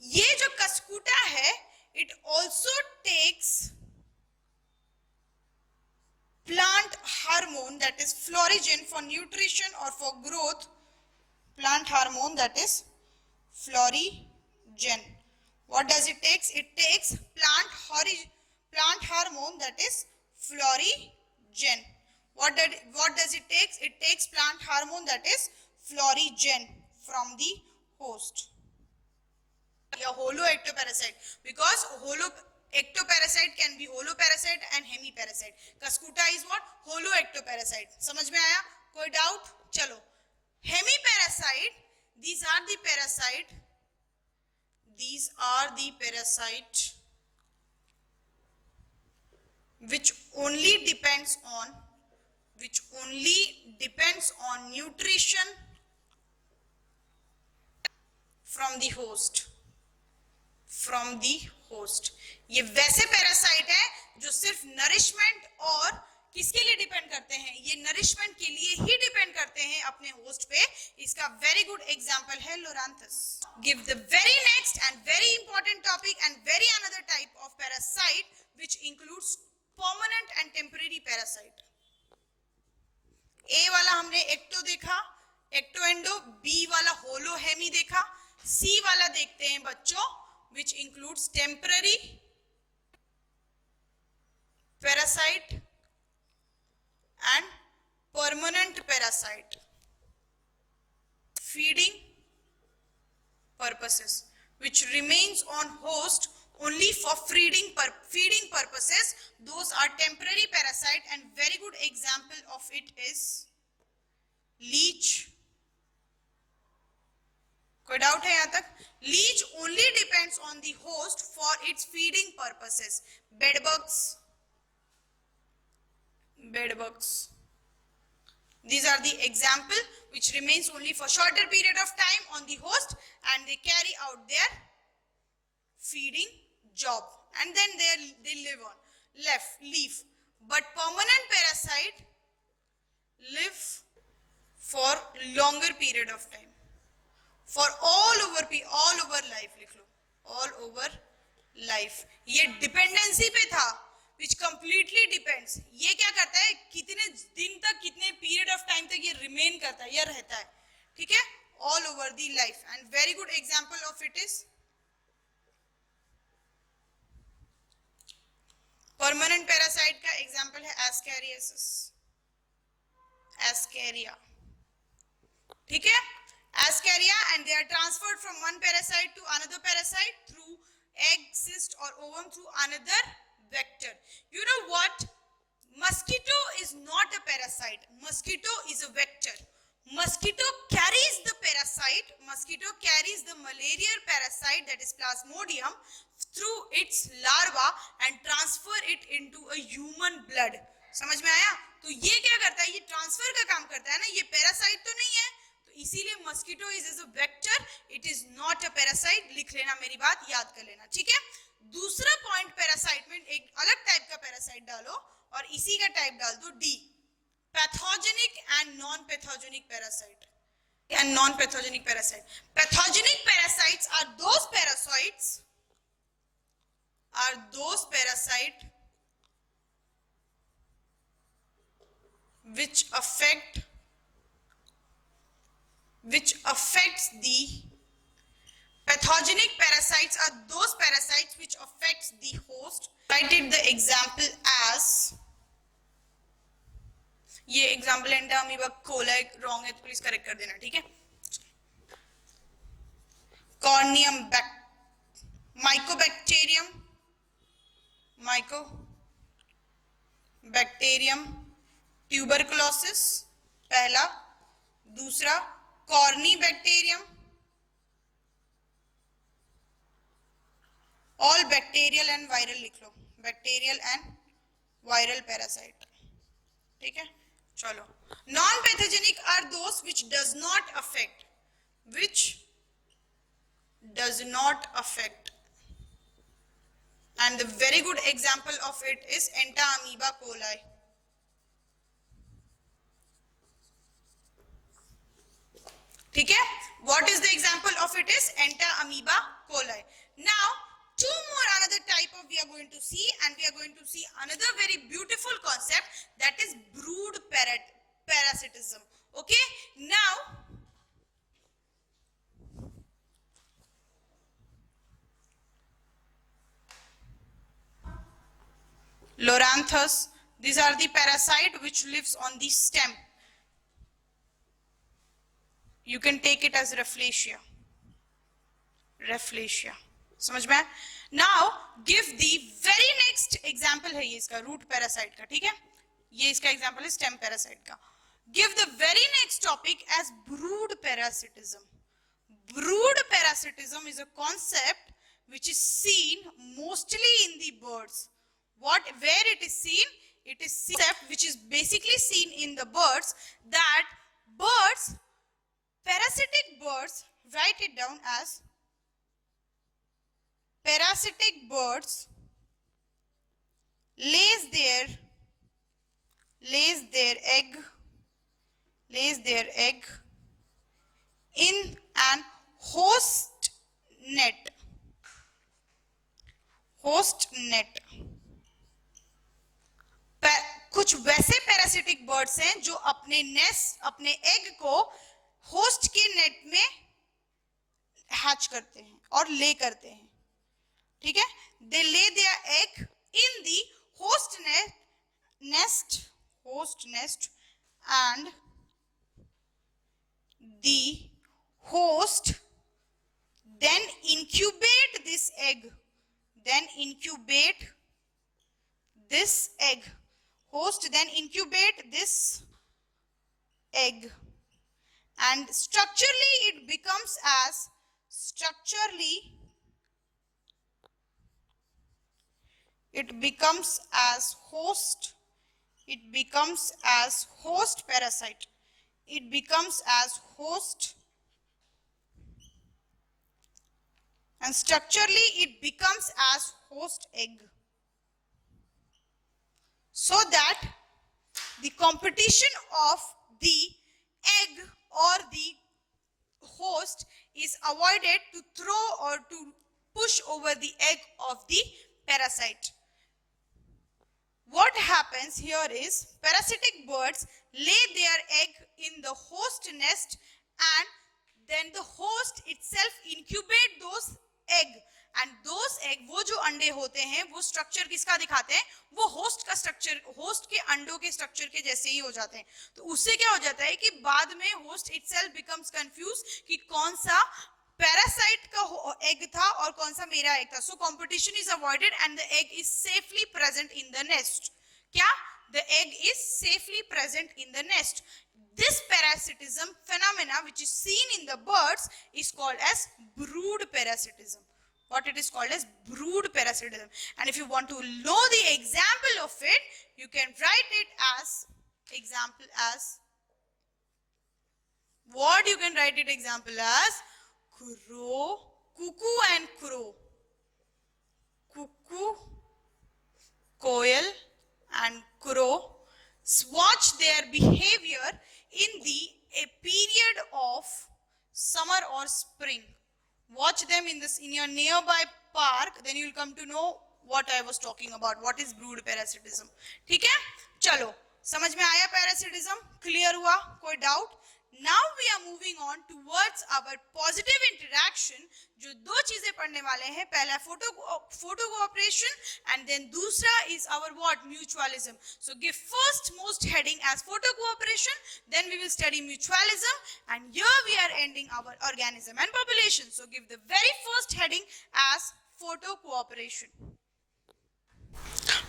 ये जो कस्कुटा है, it also takes plant hormone that is florigen for nutrition or for growth. Plant hormone that is florigen. What does it takes? It takes plant hormone that is florigen. What does it takes? It takes plant hormone that is florigen from the host. A holoectoparasite, because ectoparasite can be holoparasite and hemiparasite. Cuscuta is what? Holoectoparasite. समझ में आया? कोई doubt? चलो, hemiparasite, these are the parasite which only depends on nutrition from the host. ये वैसे parasite है जो सिर्फ नरिशमेंट और किसके लिए डिपेंड करते हैं? ये नरिशमेंट के लिए ही डिपेंड करते हैं अपने होस्ट पे. इसका वेरी गुड एग्जांपल है Loranthus. Give the very next and very important topic and very another type of parasite which includes permanent and temporary parasite. A वाला हमने एक्टो देखा, एक्टोएंडो. बी वाला होलो हेमी देखा. सी वाला देखते हैं बच्चों, which includes temporary parasite and permanent parasite. Feeding purposes, which remains on host only for feeding purposes. Those are temporary parasite, and very good example of it is leech. कोई doubt है यहाँ तक? Leech only depends on the host for its feeding purposes. bedbugs, these are the example which remains only for shorter period of time on the host and they carry out their feeding job and then they live on leaf. But permanent parasite live for longer period of time, for all over life. लिख लो, all over life. ये dependency पे था, which completely depends. ये क्या करता है? कितने दिन तक, कितने पीरियड ऑफ टाइम तक ये रिमेन करता है, ये रहता है. ठीक है? all over the life. And very good example of it is permanent parasite का example है ascariasis. Ascaria. ठीक है? Ascaria, and they are transferred from one parasite to another parasite through egg, cyst or ovum through another vector. You know what? Mosquito is not a parasite. Mosquito is a vector. Mosquito carries the parasite. Mosquito carries the malarial parasite, that is Plasmodium, through its larva and transfer it into a human blood. समझ में आया? तो ये क्या करता है? ये transfer का काम करता है ना. ये पैरासाइट तो नहीं है, तो इसीलिए mosquito is a vector. It is not a parasite. लिख लेना, मेरी बात याद कर लेना. ठीक है? दूसरा पॉइंट पैरासाइट में एक अलग टाइप का पैरासाइट डालो और इसी का टाइप डाल दो D. Pathogenic and non pathogenic parasite. And non pathogenic parasite. Pathogenic parasites are those parasite which affects the pathogenic parasites are those parasites which affects the host. Write it the example as, ये example and amoeba Cola wrong है तो please correct कर देना. ठीक है? Corneum Mycobacterium tuberculosis पहला. दूसरा Corynebacterium. All bacterial and viral लिख लो. Bacterial and viral parasite. ठीक है? चलो, non pathogenic are those which does not affect, and the very good example of it is Entamoeba coli. ठीक है, what is the example of it is Entamoeba coli. Now two more another type of we are going to see, and we are going to see another very beautiful concept, that is brood parasitism. Okay, now Loranthus, these are the parasite which lives on the stem. You can take it as Rafflesia. समझ में? Now give the very next example है ये इसका root parasite का, ठीक है? ये इसका example है stem parasite का. Give the very next topic as brood parasitism. Brood parasitism is a concept which is seen mostly in the birds. Where it is seen? It is concept which is basically seen in the birds, that birds, parasitic birds, write it down as parasitic birds lays their egg in an host net. कुछ वैसे parasitic birds हैं जो अपने egg को host के net में hatch करते हैं और ले करते हैं, ठीक है? They lay their egg in the host nest and the host then incubate this egg. Host then incubate this egg, and structurally it becomes as host parasite. It becomes as host, and structurally it becomes as host egg, so that the competition of the egg or the host is avoided to throw or to push over the egg of the parasite. What happens here is parasitic birds lay their egg in the host nest, and then the host itself incubate those egg, and those egg, वो जो अंडे होते हैं वो structure किसका दिखाते हैं? वो होस्ट का स्ट्रक्चर, होस्ट के अंडों के स्ट्रक्चर के जैसे ही हो जाते हैं. तो उससे क्या हो जाता है कि बाद में होस्ट इटसेल्फ बिकम्स कंफ्यूज कि कौन सा पैरासाइट का एग था और कौन सा मेरा एग था. So competition is avoided and the egg is safely present in the nest. क्या? The egg is safely present in the nest. This parasitism phenomena which is seen in the birds is called as brood parasitism. What it is called as brood parasitism. And if you want to know the example of it, you can write it as example as what? You can write it example as crow, cuckoo and crow. Cuckoo, koel and crow watch their behavior in a period of summer or spring. Watch them in your nearby park, then you will come to know what I was talking about. What is brood parasitism? ठीक है? चलो, समझ में आया parasitism? Clear हुआ? कोई doubt? Now we are moving on towards our positive interaction. जो दो चीजें पढ़ने वाले हैं, पहला photo cooperation and then दूसरा is our what? Mutualism. So give first most heading as photo cooperation, then we will study mutualism, and here we are ending our organism and population. So give the very first heading as photo cooperation.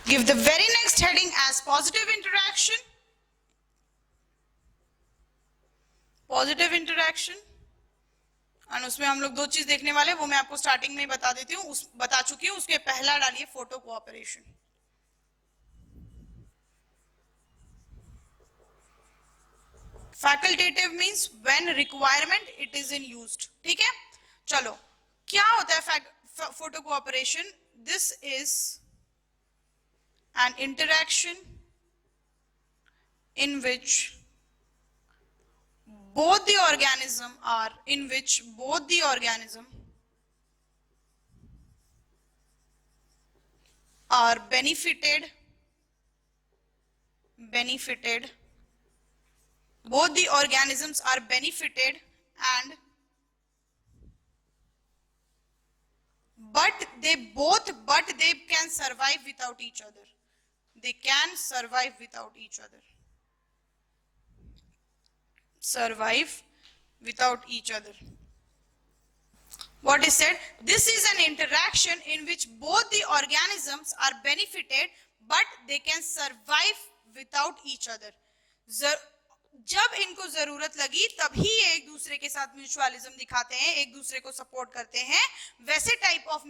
Give the very next heading as positive interaction. Positive interaction, और उसमें हम लोग दो चीज देखने वाले, वो मैं आपको स्टार्टिंग में बता देती हूँ, बता चुकी हूँ. उसके पहला डालिए photo cooperation. Facultative means when requirement it is in used. ठीक है, चलो क्या होता है photo cooperation? This is an interaction in which both the organism are benefited both the organisms are benefited and but they can survive without each other. They can survive without each other. Survive without each other. What is said? This is an interaction in which both the organisms are benefited but they can survive without each other. जब इनको जरूरत लगी तभी ये एक दूसरे के साथ म्यूचुअलिज्म दिखाते हैं, एक दूसरे को सपोर्ट करते हैं. वैसे टाइप ऑफ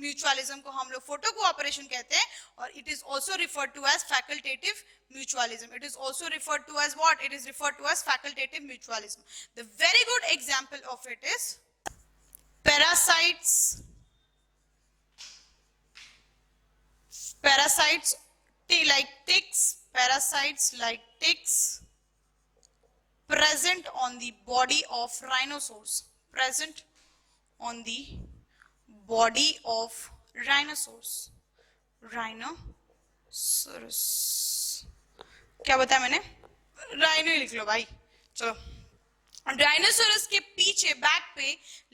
म्यूचुअलिज्म को हम लोग फोटो कोऑपरेशन कहते हैं. और it is also referred to as facultative mutualism. It is also referred to as what? It is referred to as facultative mutualism. The very good example of it is parasites like ticks present on the body of rhinoceros. Rhinoceros. क्या बताया मैंने? Rhino ही लिख लो भाई. चलो, dinosaurs के पीछे back पे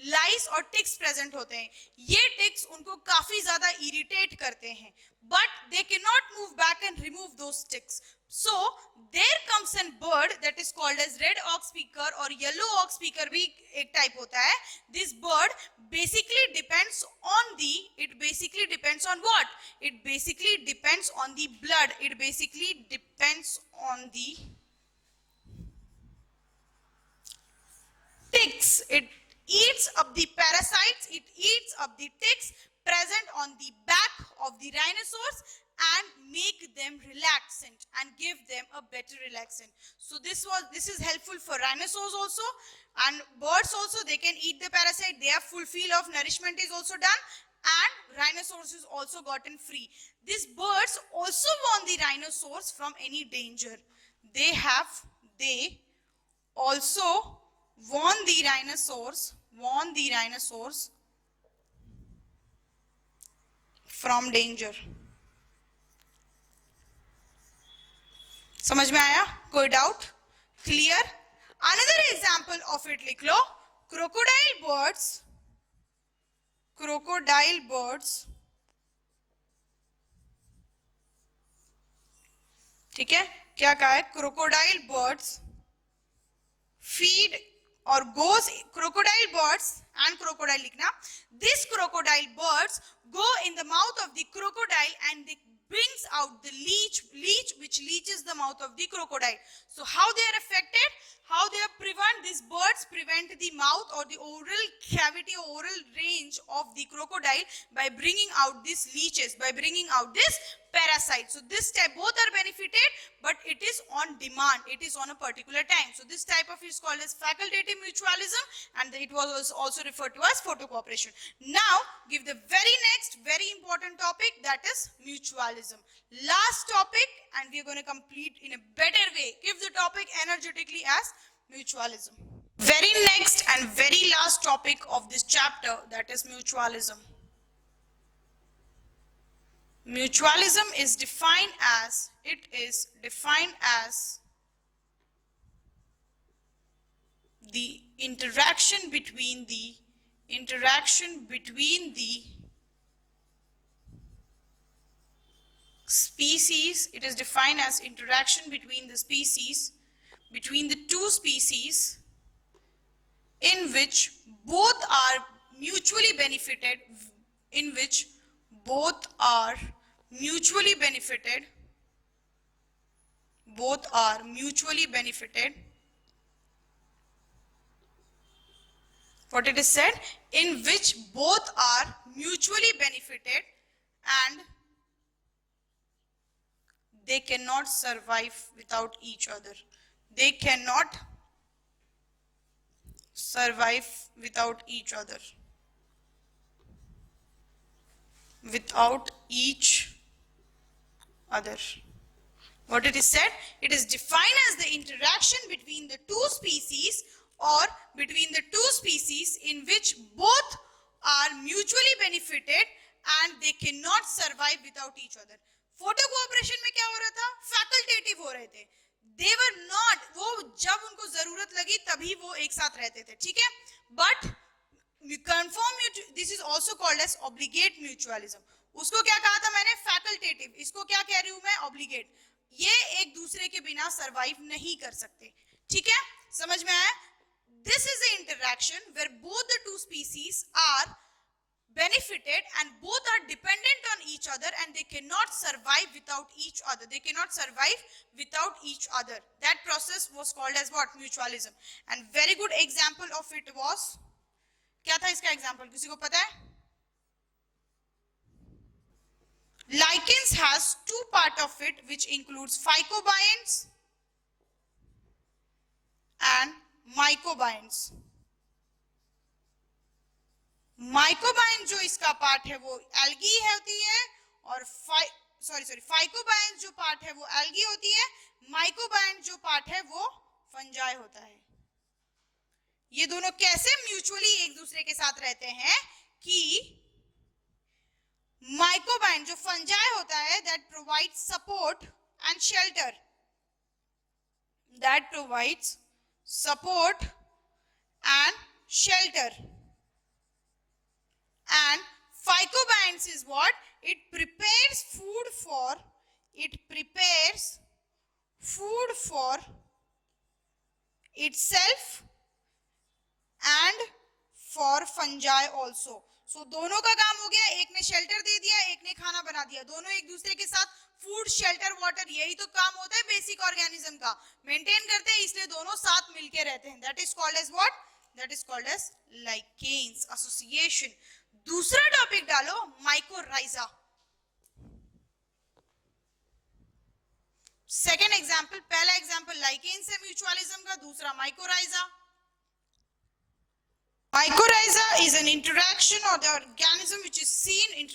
लाइस और टिक्स प्रेजेंट होते हैं. ये टिक्स उनको काफी ज्यादा इरिटेट करते हैं, but they can not move back and remove those ticks. So there comes a bird that is called as red ox speaker और yellow ox speaker भी एक टाइप होता है. This bird basically depends on what? It basically depends on the blood. It basically depends on the ticks. It eats up the parasites. It eats up the ticks present on the back of the rhinoceros and make them relaxant and give them a better relaxant. So this is helpful for rhinoceros also, and birds also. They can eat the parasite. Their fulfill of nourishment is also done, and rhinoceros is also gotten free. These birds also warn the rhinoceros from any danger. They also warn the rhinoceros from danger. समझ में आया? कोई doubt? Clear? Another example of it लिख लो. Crocodile birds, ठीक है, क्या कहा है? क्रोकोडाइल बर्ड्स फीड और goes, crocodile birds and crocodile लिखना. These crocodile birds go in the mouth of the crocodile and they brings out the leech which leaches the mouth of the crocodile. So how they are affected? How they are these birds prevent the mouth or the oral cavity, oral range of the crocodile by bringing out these leeches, by bringing out this parasite. So this type, both are benefited, but it is on demand. It is on a particular time. So this type of is called as facultative mutualism, and it was also referred to as photo cooperation. Now give the very next very important topic, that is mutualism. Last topic, and we are going to complete in a better way. Give the topic energetically as mutualism. Very next and very last topic of this chapter, that is mutualism. Mutualism is defined as the interaction between the species. It is defined as interaction between the two species in which both are mutually benefited, both are mutually benefited. What it is said? In which both are mutually benefited and they cannot survive without each other. they cannot survive without each other. Without each other. What it is said? It is defined as the interaction between the two species or between the two species in which both are mutually benefited and they cannot survive without each other. Photo cooperation में क्या हो रहा था? Facultative हो रहे थे. They were not, वो जब उनको जरूरत लगी तभी वो एक साथ रहते थे, ठीक है? But conform, this is also called as obligate mutualism. उसको क्या कहा था मैंने? फैकल्टेटिव. इसको क्या कह रही हूं मैं? ऑब्लिगेट. ये एक दूसरे के बिना सरवाइव नहीं कर सकते, ठीक है? समझ में आया? This is the interaction where both the two species are benefited and both are dependent on each other and they cannot survive without each other. They cannot survive without each other. That process was called as what? Mutualism. And very good example of it was, क्या था इसका example? किसी को पता है? Lichens has two part of it which includes phycobionts and mycobionts. माइकोबाइन जो इसका part है वो एल्गी होती है और फाइकोबाइन जो पार्ट है वो एल्गी होती है. माइकोबाइन जो पार्ट है वो फंजाई होता है. ये दोनों कैसे म्यूचुअली एक दूसरे के साथ रहते हैं कि माइकोबाइन जो फंजाई होता है that provides support and shelter, that provides support and shelter. And phycobionts is what? It prepares food for itself and for fungi also. So दोनों का काम हो गया. एक ने शेल्टर दे दिया, एक ने खाना बना दिया. दोनों एक दूसरे के साथ फूड, शेल्टर, वाटर, यही तो काम होता है बेसिक ऑर्गेनिज्म का. मेंटेन करते हैं, इसलिए दोनों साथ मिलके रहते हैं. That is called as what? That is called as lichens association. दूसरा टॉपिक डालो, माइकोराइजा. सेकेंड एग्जाम्पल, पहला एग्जाम्पल लाइकेन से म्यूचुअलिज्म का, दूसरा mycorrhiza. Mycorrhiza is an interaction or the organism which is seen in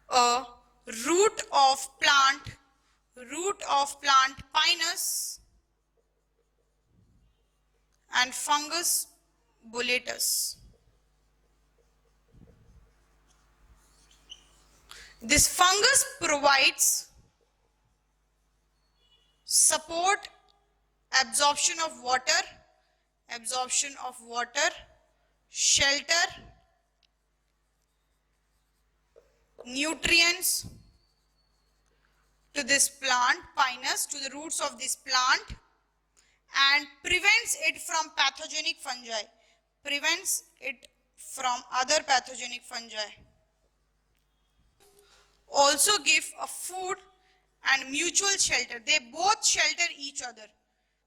a root of plant Pinus and fungus Boletus. This fungus provides support, absorption of water, shelter, nutrients to this plant, Pinus, to the roots of this plant, and prevents it from pathogenic fungi, prevents it from other pathogenic fungi. Also give a food and mutual shelter. They both shelter each other.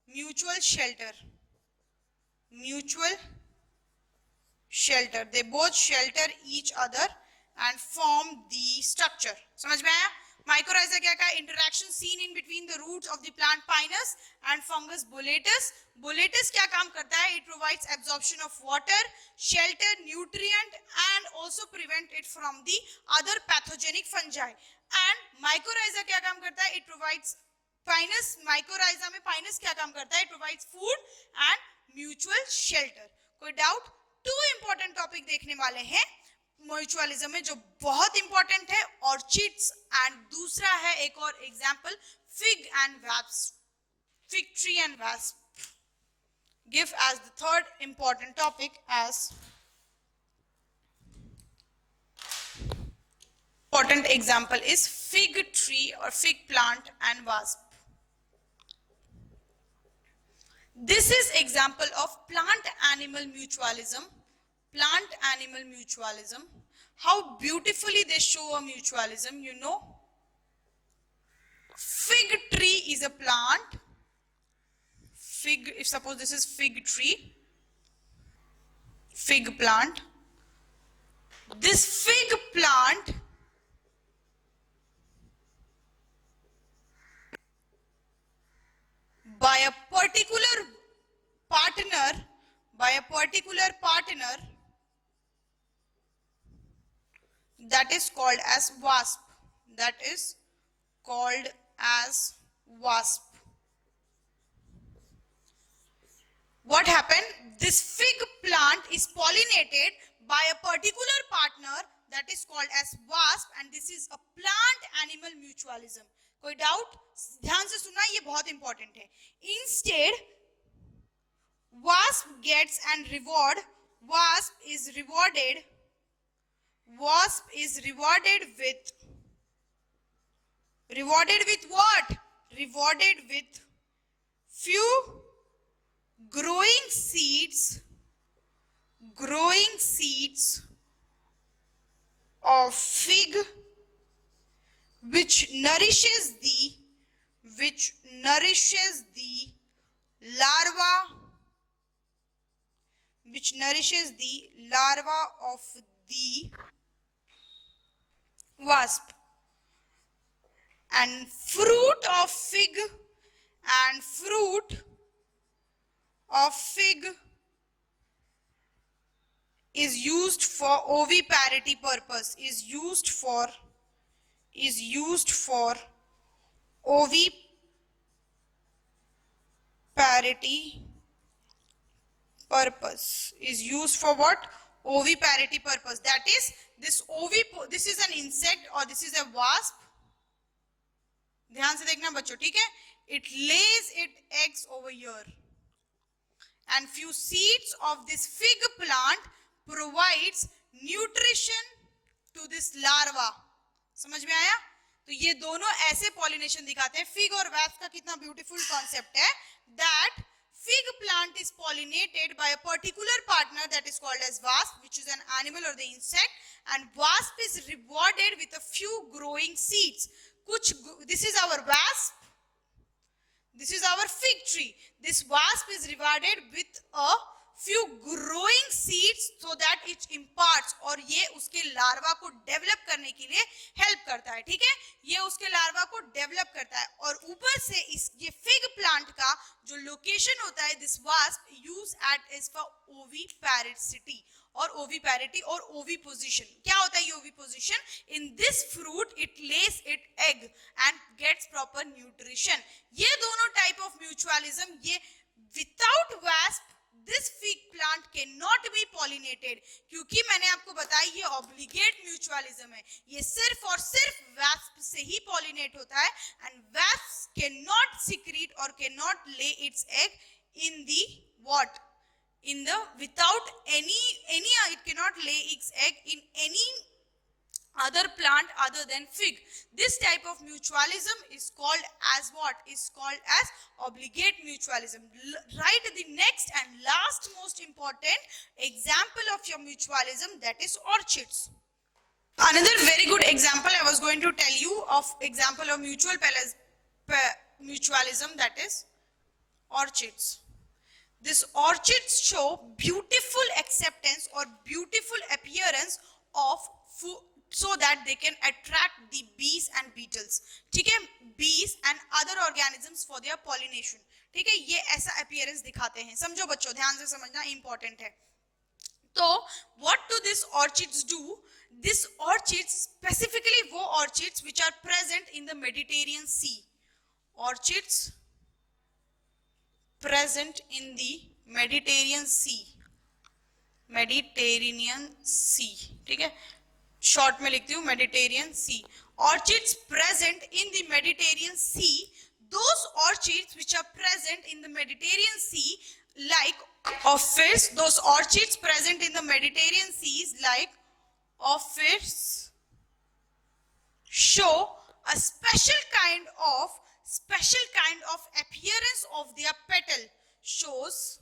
Mutual shelter. They both shelter each other and form the structure. समझ में आया? Mycorrhiza क्या कहा? Interaction seen in between the roots of the plant Pinus and fungus Boletus. Boletus क्या काम करता है? It provides absorption of water, shelter, nutrient, and also prevent it from the other pathogenic fungi. And mycorrhiza क्या काम करता है? It provides Pinus, mycorrhiza में Pinus क्या काम करता है? It provides food and mutual shelter. कोई doubt? Two important topic देखने वाले हैं म्यूचुअलिज्म में जो बहुत इंपॉर्टेंट है, ऑर्चिड्स, एंड दूसरा है एक और example fig and wasp, fig tree and wasp. Give as the third important topic as important example is fig tree or fig plant and wasp. This is example of plant animal mutualism. How beautifully they show a mutualism, you know. Fig tree is a plant. Fig, if suppose this is fig tree, fig plant. This fig plant by a particular partner, that is called as wasp. That is called as wasp. What happened? This fig plant is pollinated by a particular partner that is called as wasp, and this is a plant animal mutualism. कोई doubt? ध्यान से सुनना, ये बहुत important है. Instead, wasp gets and reward. Wasp is rewarded with what? Rewarded with few growing seeds of fig, which nourishes the larva of the wasp. And fruit of fig is used for oviparity purpose. Is used for oviparity purpose. Is used for what? Oviparity purpose. That is, this is an insect or this is a wasp. ध्यान से देखना बच्चों, ठीक है? It lays its eggs over here, and few seeds of this fig plant provides nutrition to this larva. समझ में आया? तो ये दोनों ऐसे पॉलिनेशन दिखाते हैं. फिग और वैस्प का कितना ब्यूटीफुल कॉन्सेप्ट है. That fig plant is pollinated by a particular partner that is called as wasp, which is an animal or the insect, and wasp is rewarded with a few growing seeds. This is our wasp. This is our fig tree. This wasp is rewarded with a few growing seeds so that it imparts, और ये उसके larva को develop करने के लिए help करता है. ठीक है, ये उसके लार्वा को डेवलप करता है. और ऊपर से ये फिग प्लांट का जो लोकेशन होता है, this wasp use it is for oviparity और ओविपैरिटी और ओविपोजिशन. क्या होता है ये oviposition? In this fruit it lays it egg and gets proper nutrition. ये दोनों टाइप ऑफ म्यूचुअलिज्म, ये without wasp this fig plant can not be pollinated, क्योंकि मैंने आपको बताया ये ऑब्लिगेट म्यूचुअलिज्म है. ये सिर्फ और सिर्फ वास्प से ही पॉलिनेट होता है, and wasp can not secrete और कैन नॉट ले it's egg in the what, in the without any it cannot lay its egg in any other plant other than fig. This type of mutualism is called as what? Is called as obligate mutualism. Write the next and last most important example of your mutualism, that is orchids. Another very good example I was going to tell you of example of mutualism, that is orchids. This orchids show beautiful acceptance or beautiful appearance of food so that they can attract the bees and beetles. ठीक है, bees and other organisms for their pollination. ठीक है, ये ऐसा appearance दिखाते हैं. समझो बच्चों, ध्यान से समझना, important है. तो what do these orchids do? These orchids, specifically वो orchids which are present in the Mediterranean Sea. Orchids present in the Mediterranean Sea. ठीक है, शॉर्ट में लिखती हूँ Mediterranean Sea. Orchids present in the Mediterranean Sea. Those orchids which are present in the Mediterranean Sea, like ophids, those orchids present in the Mediterranean Seas like ophids show a special kind of appearance of their petal. Shows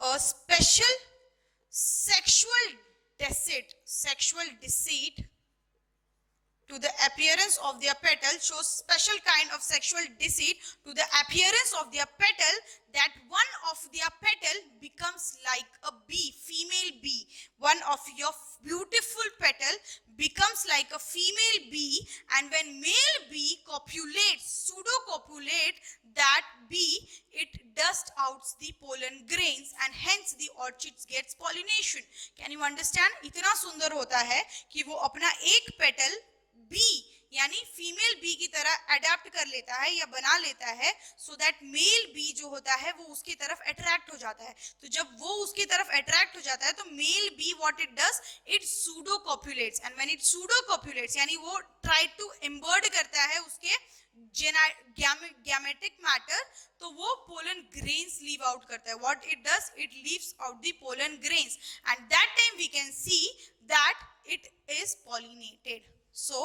a special sexual deceit to the appearance of their petal shows special kind of sexual deceit to the appearance of their petal, that one of their petal becomes like a bee, female bee. One of your beautiful petal becomes like a female bee, and when male bee copulates, pseudo-copulate, that bee, it dusts out the pollen grains and hence the orchids gets pollination. Can you understand? इतना सुंदर होता है कि वो अपना एक petal B यानी female B की तरह अडेप्ट कर लेता है या बना लेता है, सो दैट मेल बी जो होता है वो उसकी तरफ अट्रैक्ट हो जाता है. तो जब वो उसकी तरफ अट्रैक्ट हो जाता है तो male bee what it does, it pseudo copulates, and when it pseudo copulates यानी वो ट्राई टू एम्बर्ड करता है उसके गैमेटिक मैटर, तो वो पोलन ग्रेन्स लीव आउट करता है. What it does, it leaves out the pollen grains, and that time we can see that it is pollinated. So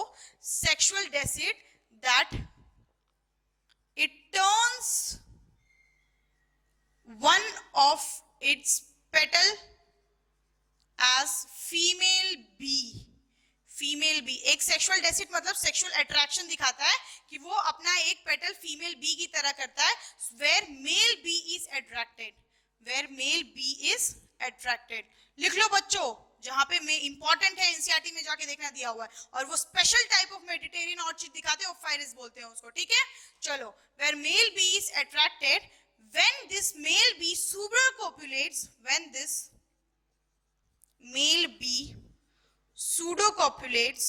sexual deceit, that it turns one of its petal as female bee. Female bee, एक sexual deceit मतलब sexual attraction दिखाता है कि वो अपना एक petal female B की तरह करता है, where male bee is attracted, where male bee is attracted. लिख लो बच्चों, जहां पे में इंपॉर्टेंट है, एनसीईआरटी में जाके देखना दिया हुआ है. और वो special type of Mediterranean orchid दिखाते हैं, ओफाइरिस बोलते हैं उसको. ठीक है, चलो. Where male bee is attracted, when this male bee super copulates, when this male bee pseudo copulates,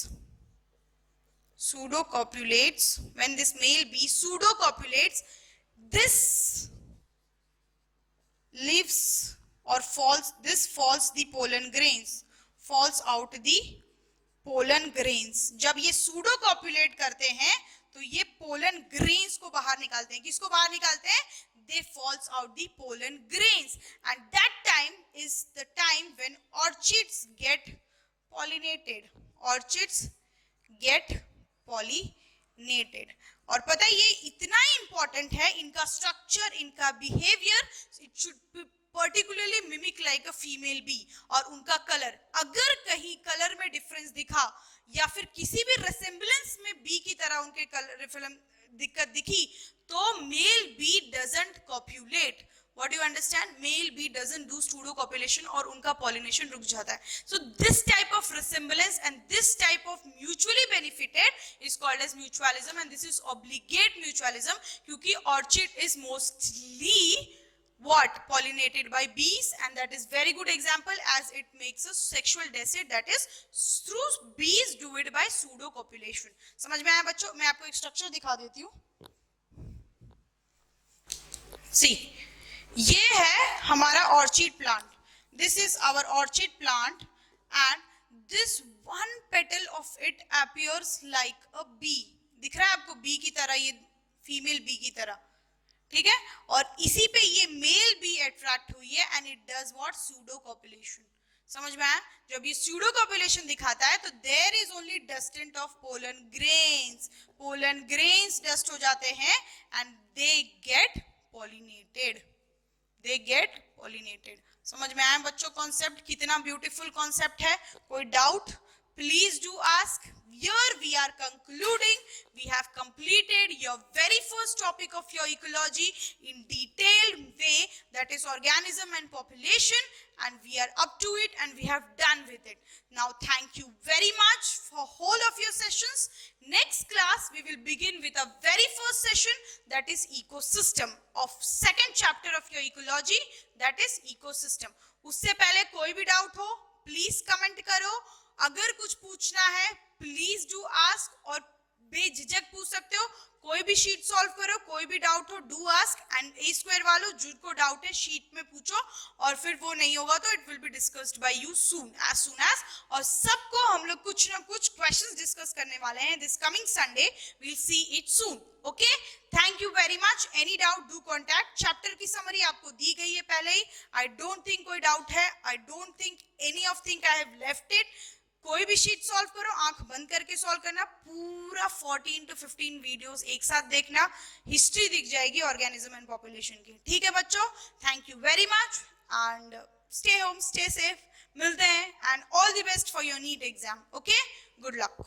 when this male bee pseudo copulates, this leaves or falls, this falls the pollen grains, falls out the pollen grains. जब ये pseudo copulate करते हैं तो ये pollen grains को बाहर निकालते हैं. किसको बाहर निकालते हैं? They falls out the pollen grains, and that time is the time when orchids get pollinated. Orchids get pollinated. और पता है ये इतना इंपॉर्टेंट है, इनका स्ट्रक्चर, इनका behaviour, it should particularly mimic like a female bee. और उनका कलर, अगर कहीं कलर में डिफरेंस दिखा या फिर किसी भी रेसेम्बलेंस में बी की तरह उनके कलर दिक्कत दिखी, तो male bee doesn't copulate. What do you understand? Male bee doesn't do pseudo copulation और उनका pollination रुक जाता है. So this type of resemblance and this type of mutually benefited is called as mutualism, and this is obligate mutualism क्योंकि orchid is mostly what? Pollinated by bees, and that is very good example as it makes a sexual deceit, that is through bees do it by pseudo copulation. समझ में आया बच्चों? मैं आपको एक structure दिखा देती हूँ. See, ये है हमारा orchid plant. This is our orchid plant and this one petal of it appears like a bee. दिख रहा है आपको बी की तरह, ये फीमेल बी की तरह. ठीक है, और इसी पे ये मेल बी अट्रैक्ट हुई है and it does what? Pseudo copulation. समझ में आया? जब ये सूडो कॉपुलेशन दिखाता है तो there is only dusting of pollen grains. Pollen grains dust हो जाते हैं and they get pollinated. They get pollinated. समझ में आया बच्चों कॉन्सेप्ट? कितना ब्यूटीफुल कॉन्सेप्ट है. कोई doubt? Please do ask. Here we are concluding. We have completed your very first topic of your ecology in detailed way, that is organism and population, and we are up to it and we have done with it. Now thank you very much for whole of your sessions. Next class we will begin with a very first session, that is ecosystem, of second chapter of your ecology, that is ecosystem. उससे पहले कोई भी doubt हो please comment करो. अगर कुछ पूछना है प्लीज डू आस्क, और बेझिझक पूछ सकते हो. कोई भी शीट सॉल्व करो, कोई भी डाउट हो do ask, and A square वालों जिनको डाउट है शीट में पूछो, और फिर वो नहीं होगा तो it will be discussed by you soon as. और सबको हम लोग कुछ ना कुछ क्वेश्चंस डिस्कस करने वाले हैं this coming Sunday. We will see it soon. Okay, thank you very much. Any doubt do contact. Chapter की समरी आपको दी गई है पहले ही. आई डोंट थिंक कोई डाउट है. I don't think any of thing I have left it. कोई भी शीट सॉल्व करो, आंख बंद करके सॉल्व करना. पूरा 14 to 15 वीडियोस एक साथ देखना, हिस्ट्री दिख जाएगी ऑर्गेनिज्म एंड पॉपुलेशन की. ठीक है बच्चों, thank you very much and stay home, stay safe. मिलते हैं and all the best for your NEET exam. Okay, good luck.